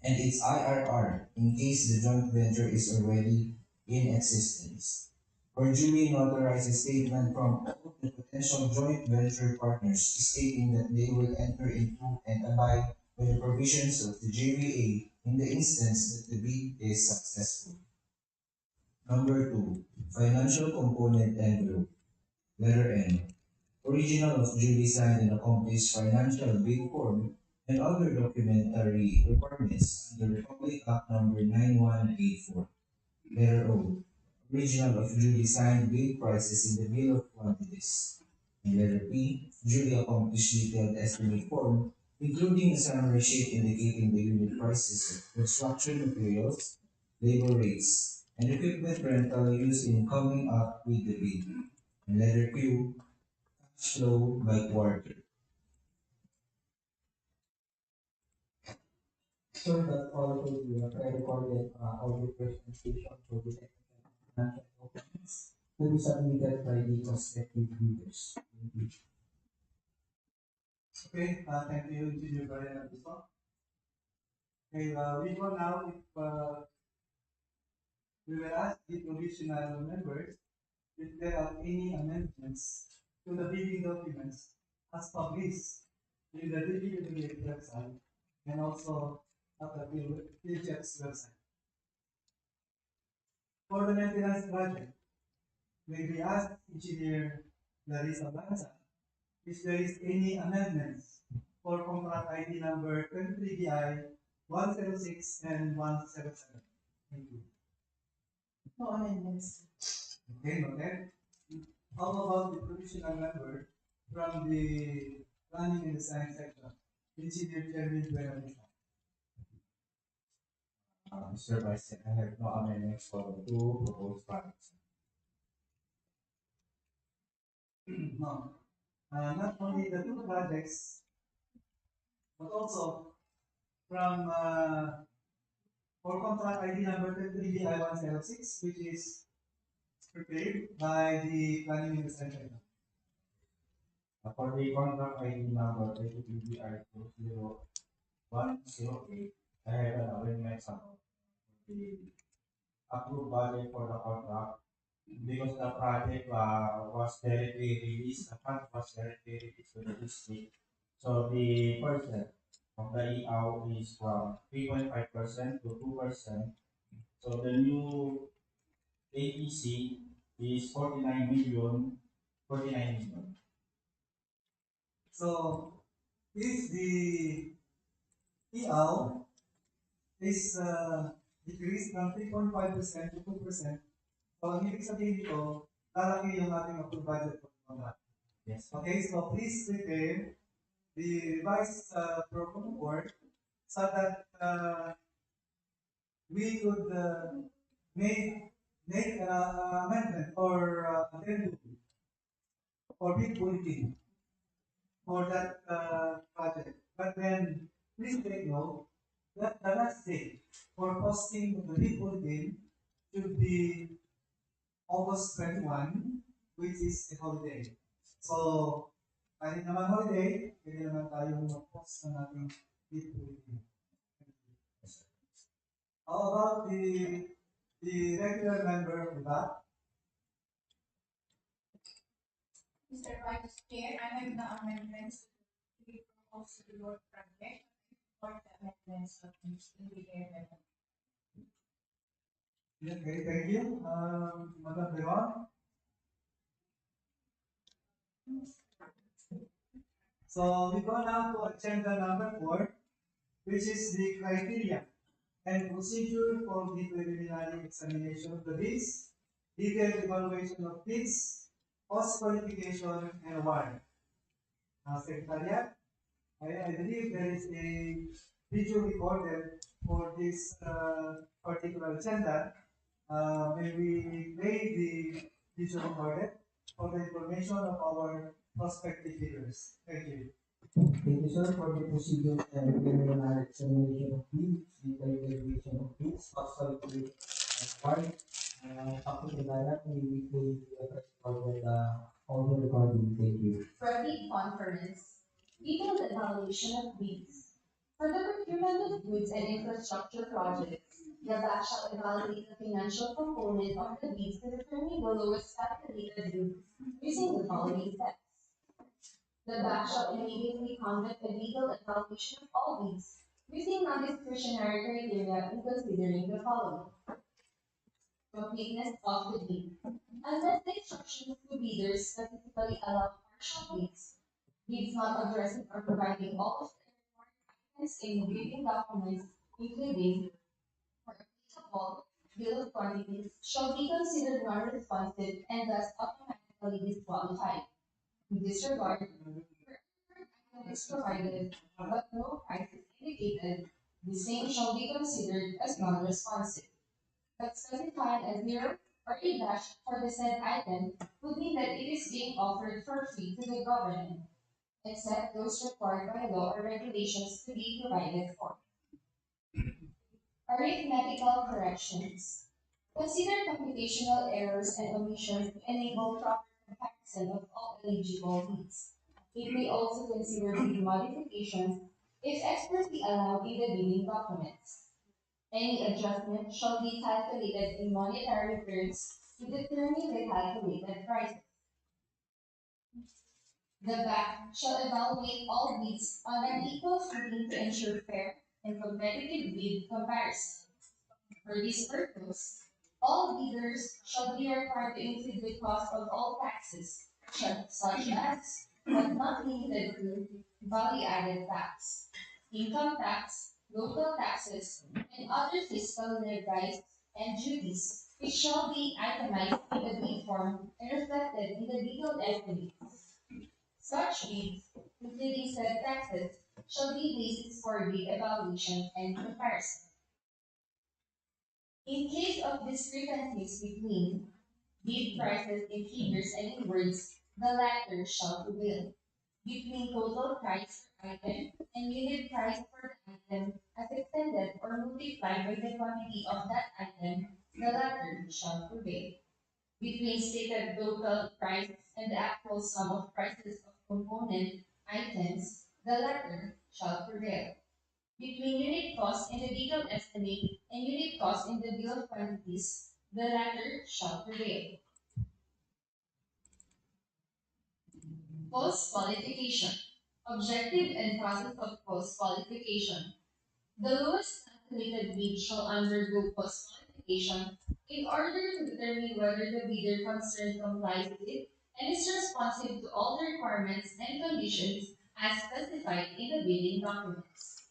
and its IRR in case the joint venture is already in existence. Or duly notarize a statement from all the potential joint venture partners stating that they will enter into and abide by the provisions of the JVA in the instance that the bid is successful. Number 2. Financial component envelope. Letter N. Original of duly signed and accomplished financial bid form and other documentary requirements under Republic Act number 9184. Letter O. Original of duly signed bid prices in the bill of quantities. And letter P. Duly accomplished detailed estimate form, including a summary sheet indicating the unit prices of construction materials, labor rates, and equipment rental used in coming up with the bid. And letter Q. Cash flow by quarter. So that also the pre-recorded audio presentation for the technical and financial documents to be submitted by the prospective bidders. Thank you. Okay, thank you, Engineer Brian Abuso. Okay, we go now if we will ask the provisional members if there are any amendments to the bidding documents as published in the DPWA website and also at the PHF's website. For the maintenance project, may we ask Engineer Larissa Lanza if there is any amendments for contract ID number 23BI 106 and 177. Thank you. No amendments. Okay, noted. How about the provisional member from the planning and design section? Engineer Jeremy Buenavista. Mr. Vice Chair, I have no amendments for the two proposed projects. No. Not only the two projects, but also from for contract ID number 23BI106, which is prepared by the planning and design section. For the contract ID number 202108, I have an amendment on the approved budget for the contract because the project was directly released, the fund was directly released to the district. So the percent of the EAU is from 3.5% to 2%. So the new APC is 49 million. So if the EAU is decreased from 3.5% to 2%, so ang ibig sabihin dito, lalaki yung ating approved budget for the contract. Yes. Okay, so please prepare the revised program report so that we could make amendment or addendum or bid bulletin for that project. But then please take note that the last date for posting the bid bulletin should be August 21, which is a holiday. So, kahit naman holiday, pwede naman tayo mag-post ng ating bid bulletin. How about the regular member of that? Mr. Vice Chair, I have no amendments to be proposed to the work project or the amendments of the indicated. Okay, thank you. Madam Dewan. So we go now to agenda number 4, which is the criteria and procedure for the preliminary examination of the bids, detailed evaluation of bids, post qualification, and award. Secretariat, I believe there is a video recorded for this particular agenda. May we play the video recorded for the information of our prospective bidders. Thank you. Thank you, sir, for the procedure and preliminary examination of bids, detailed evaluation of bids, possible part. After the dialogue, we will recorded audio recording. Thank you. For a bid conference, evaluation of bids. For the procurement of goods and infrastructure projects, the BAC shall evaluate the financial component of the bids to determine the lowest calculated bid using the following steps. The BAC shall immediately conduct a legal evaluation of all bids using non-discretionary criteria and considering the following: completeness of the bid. Unless the instructions to bidders specifically allow partial bids not addressing or providing all of the required items in the bidding documents, including, for applicable, bill of quantities, shall be considered non-responsive and thus automatically disqualified. In this regard, item is provided but no price is indicated, the same shall be considered as non-responsive. But specifying a zero or a dash for the said item would mean that it is being offered for free to the government, except those required by law or regulations to be provided for. Arithmetical corrections. Consider computational errors and omissions to enable proper comparison of all eligible bids. It may also consider bid modifications if expressly allowed in the bidding documents. Any adjustment shall be calculated in monetary terms to determine the calculated prices. The BAC shall evaluate all bids on an equal footing to ensure fair and competitive bid comparison. For this purpose, all bidders shall be required to include the cost of all taxes, such as, but not limited to, value-added tax, income tax, local taxes, and other fiscal levies and duties, which shall be itemized in the bid form and reflected in the legal estimates. Such bids, including said taxes, shall be basis for bid evaluation and comparison. In case of discrepancies between bid prices in figures and in words, the latter shall prevail. Between total price per item and unit price per item as extended or multiplied by the quantity of that item, the latter shall prevail. Between stated total price and the actual sum of prices of component items, the latter shall prevail. Between unit cost in the legal estimate and unit cost in the bill of quantities, the latter shall prevail. Post qualification. Objective and process of post qualification. The lowest calculated bid shall undergo post qualification in order to determine whether the bidder concerned complies with and is responsive to all the requirements and conditions as specified in the bidding documents.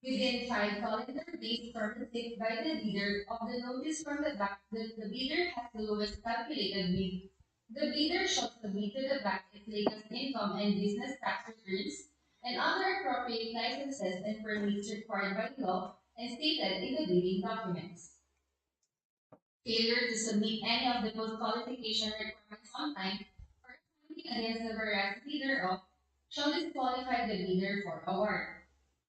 Within 5 calendar days from receipt by the bidder of the notice from the bank that the bidder has the lowest calculated bid, the bidder shall submit to the bank its latest income and business tax returns and other appropriate licenses and permits required by law and stated in the bidding documents. Failure to submit any of the post-qualification requirements on time or against the veracity thereof shall disqualify the bidder for award,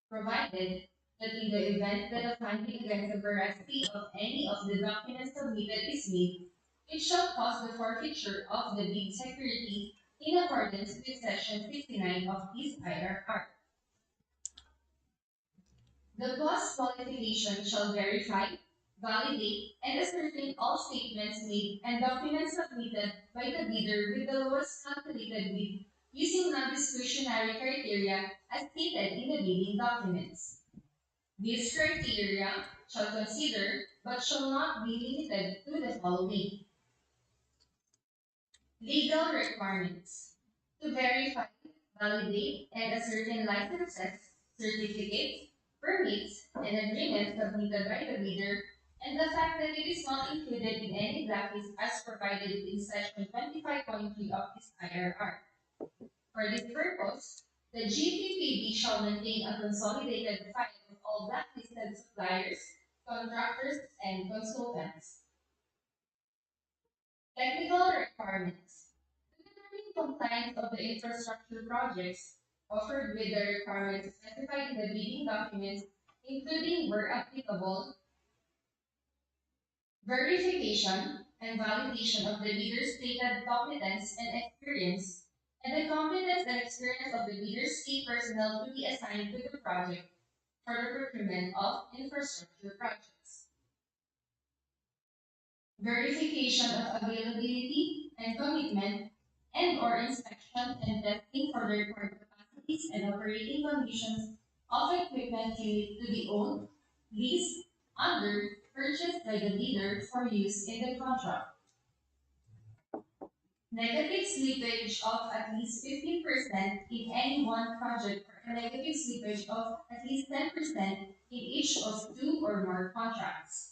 provided that in the event that a finding against the veracity of any of the documents submitted is made, it shall cause the forfeiture of the bid security in accordance with Section 69 of this IRR. The post-qualification shall verify, validate, and ascertain all statements made and documents submitted by the bidder with the lowest calculated bid using non-discretionary criteria as stated in the bidding documents. These criteria shall consider, but shall not be limited to the following: legal requirements to verify, validate, and ascertain licenses, certificates, permits, and agreements submitted by the bidder, and the fact that it is not included in any blacklist as provided in Section 25.3 of this IRR. For this purpose, the GPPB shall maintain a consolidated file of all blacklisted suppliers, contractors, and consultants. Technical requirements. To determine compliance of the infrastructure projects offered with the requirements specified in the bidding documents, including, where applicable, verification and validation of the bidder's stated competence and experience, and the competence and experience of the leaders key personnel to be assigned to the project for the procurement of infrastructure projects. Verification of availability and commitment and or inspection and testing for the required capacities and operating conditions of equipment unit to be owned, leased, under, purchased by the bidder for use in the contract. Negative slippage of at least 15% in any one project or a negative slippage of at least 10% in each of two or more contracts.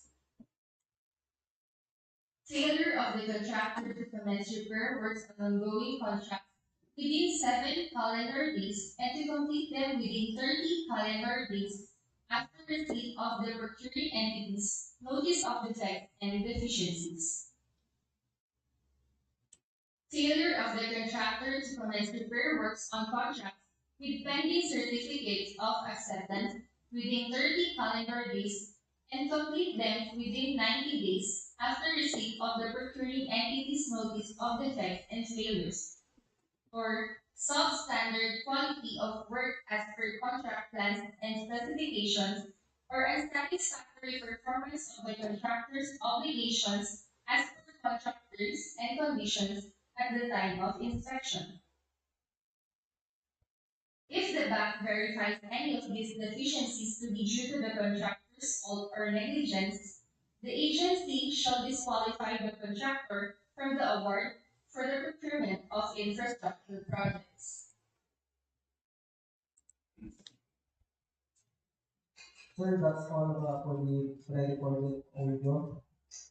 Failure of the contractor to commence repair works on ongoing contracts within 7 calendar days and to complete them within 30 calendar days after receipt of the procuring entity's notice of defects and deficiencies. Failure of the contractor to commence repair works on contracts with pending certificates of acceptance within 30 calendar days and complete them within 90 days after receipt of the procuring entity's notice of defects and failures, or substandard quality of work as per contract plans and specifications, or unsatisfactory performance of the contractor's obligations as per contract terms and conditions at the time of inspection. If the bank verifies any of these deficiencies to be due to the contractor's fault or negligence, the agency shall disqualify the contractor from the award for the procurement of infrastructure projects. Sir, that's all for the pre-recorded audio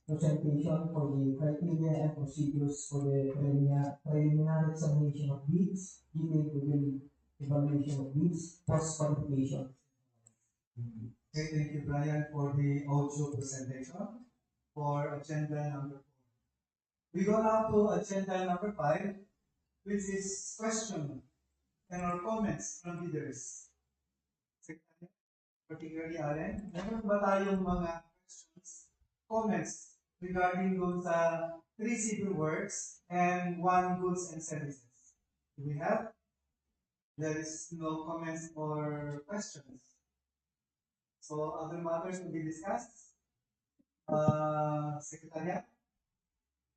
presentation for the criteria and procedures for the preliminary examination of bids, detailed evaluation of bids, post-qualification. Okay, thank you, Brian, for the audio presentation for agenda number 4. We go now to agenda number 5, which is question and or comments from leaders. Particularly, Allen, meron ba tayong mga questions, comments regarding doon sa 3 civil works and 1 goods and services? Do we have? There is no comments or questions. So other matters to be discussed. Secretariat,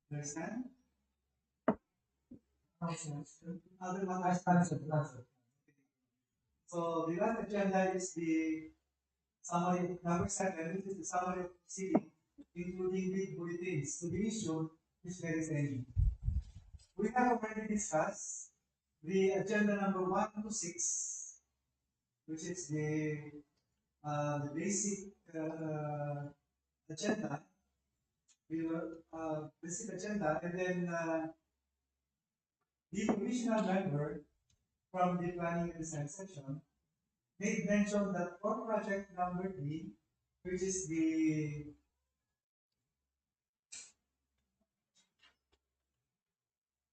there's none. Other matters. Answer. So the last agenda is the summary number 7, which is the summary of proceeding, including bid bulletins to be issued if there is any. We have already discussed the agenda number 1 to 6, which is the basic agenda. We will basic agenda, and then the commissioner member from the planning and design section made mention that for project number 3, which is the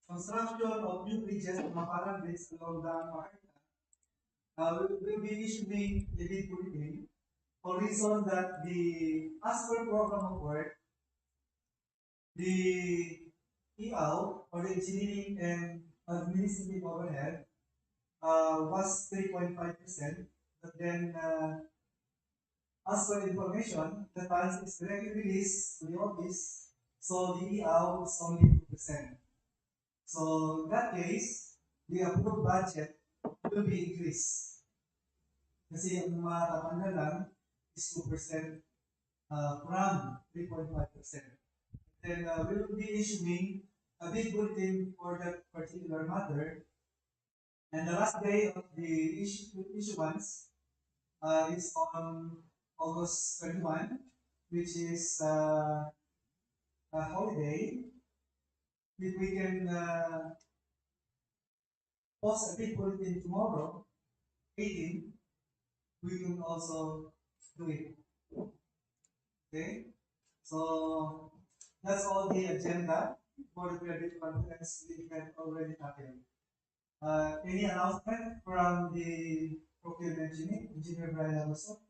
construction of new bridges and Namamparan bridge along Daang, Maharlika, will be issuing a bid bulletin for reason that the as per program of work, the EAO or the engineering and administrative overhead was 3.5%, but then as per information, the funds is directly released to the office, so the EAO is only 2%. So in that case, the approved budget will be increased. Kasi ang matapan na lang is 2% from 3.5%. Then we will be issuing a big bulletin for that particular matter. And the last day of the issuance is on August 21, which is a holiday. If we can post a big bulletin tomorrow, 18, we can also do it. Okay? So that's all the agenda for the credit conference we can already tackle. Any announcement from the procurement unit, Engineer Brian also?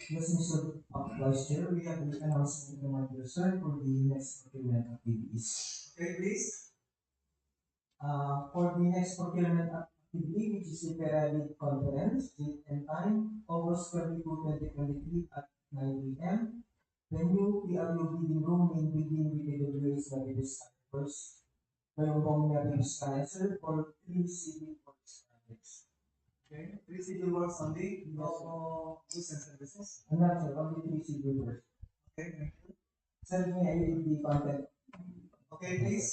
Yes, Mr. Vice Chair, we have the announcement from my sir for the next procurement activities. Okay, please. For the next procurement activity, which is the periodic conference, date and time, August 22, 2023 at 9 p.m. Venue, PRU Bidding Room, main bidding with the WA's Vizcaya first. Bambang Vizcaya, sir, for 3 civil works projects. Okay, 3 civil works only, no goods and services. And not sir, only 3 civil works. Okay, thank you. Sir, may I read the content? Okay, please.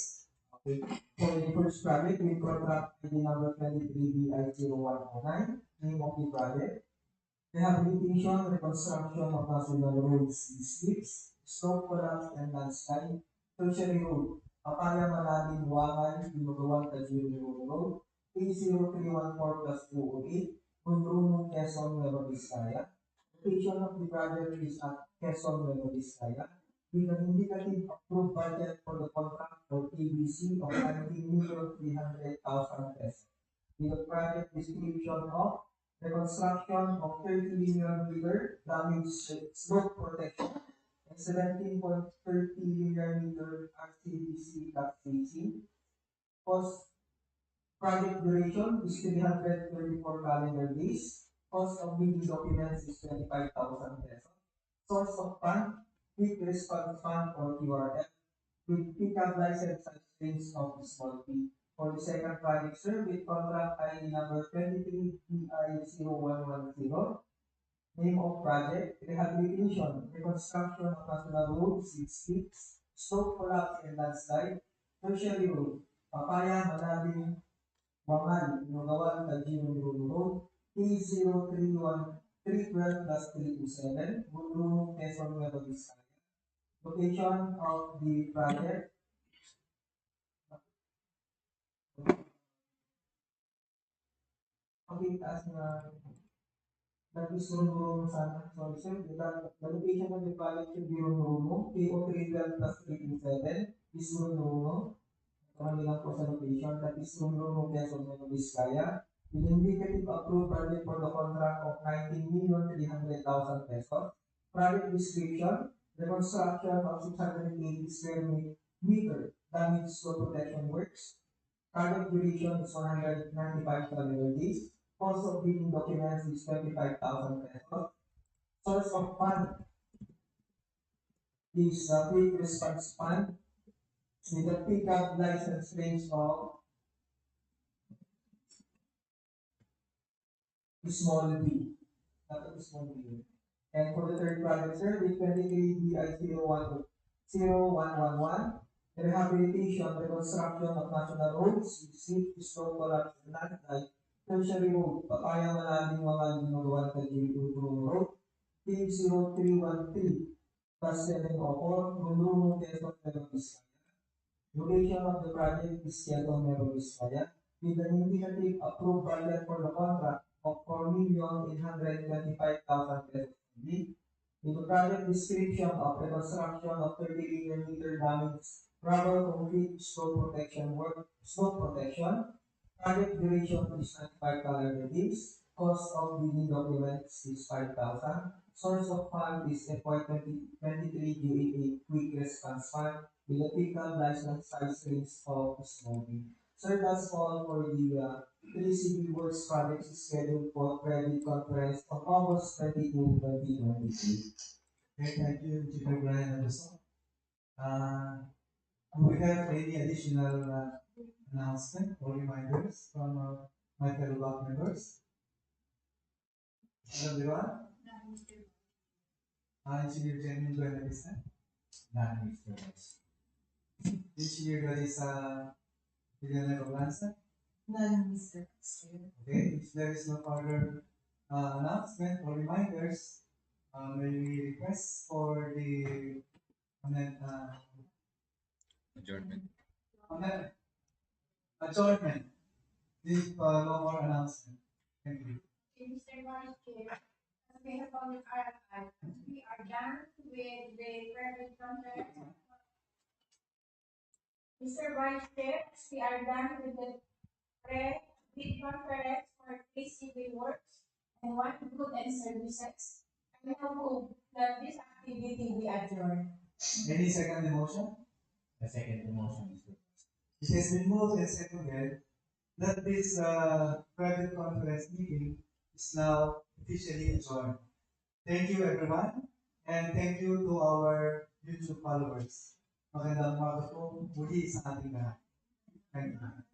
Okay. For the first project, we contract ID number 23BI0109, name of the project. Rehabilitation, reconstruction of national roads, streets, slope collapse and landslide, tertiary road, Papaya Malalim, Wangan, Dinugawan, Tajiri Road, P0314 plus 208, Munrunong, Quezon, Nueva Vizcaya. Location of the project is at Quezon, Nueva Vizcaya, with an indicative approved budget for the contract for ABC of 19,300,000 pesos. With a project description of reconstruction of 30 linear meter damage slope protection and 17.30 linear meter RCBC facing. Cost project duration is 334 calendar days. Cost of bidding documents is 25,000 pesos. Source of fund, quick response fund or QRF, with pickup license and strings of small fee. For the second project, sir, with contract ID number 23BI0110, name of project, rehabilitation, reconstruction of national roads, streets, slope collapse and landslide, tertiary road, Papaya, Manabing, Wangan, Nugawan, Tajiri Road, P031312 plus 327, Bunlunong, Quezon, Nueva Vizcaya. Location of the project, okay, taas na nag-isuro sana. Sorry sir, the location of the project should be Rumo, PO312 plus 327, is Rumo. Marami lang po sa location, that is Rumo, Quezon, Nueva Vizcaya. With indicative approved project for the contract of 19,300,000 pesos. Project description, the construction of 680 square meter damage slope protection works. Project duration is 195 calendar days. Cost of bidding documents is 25,000 pesos. Source of fund is quick response fund with a pickup license range of small b, not a small b. And for the third project, sir, with 23BI0111, rehabilitation, reconstruction of national roads, street, slope collapse, and landslide, tertiary road, Papaya, Malalim, Wangan, Dinugawan, Tajiri Road, P0313 plus 704, Munrunong, Quezon, Nueva Vizcaya. Location of the project is Quezon, Nueva Vizcaya, with an indicative approved budget for the contract of 4,825,000 pesos. With the project description of reconstruction of 30 linear meter damage rubber concrete slope protection. Project duration is 95 calendar days. Cost of bidding documents is 5,000. Source of fund is FY 2023 GAA Quick Response Fund with a pickup license size range of small b. Sir, that's all for the 3 civil works projects scheduled for credit conference on August 22, 2023. Okay, thank you, Chief Brian Anderson. Do we have any additional announcement or reminders from my fellow block members? Hello, everyone. Engineer Jenny, do you understand? None, Mr. Vice. Engineer Larissa Villanueva Blanza. None, Mr. Chair. Okay, if there is no further announcement or reminders, may we request for the Adjournment. adjournment with no more announcement. Thank you. Okay, Mr. Vice Chair, as we have on the RFI, we are done with the private conference. Mr. Vice Chair, as we are done with the bid conference for 3 civil works and 1 good and services, I now move that this activity be adjourned. Any second motion? I second the motion, Mr. Vice. It has been moved and seconded that this private conference meeting is now officially adjourned. Thank you everyone, and thank you to our YouTube followers. Magandang umaga po muli sa ating lahat. Thank you.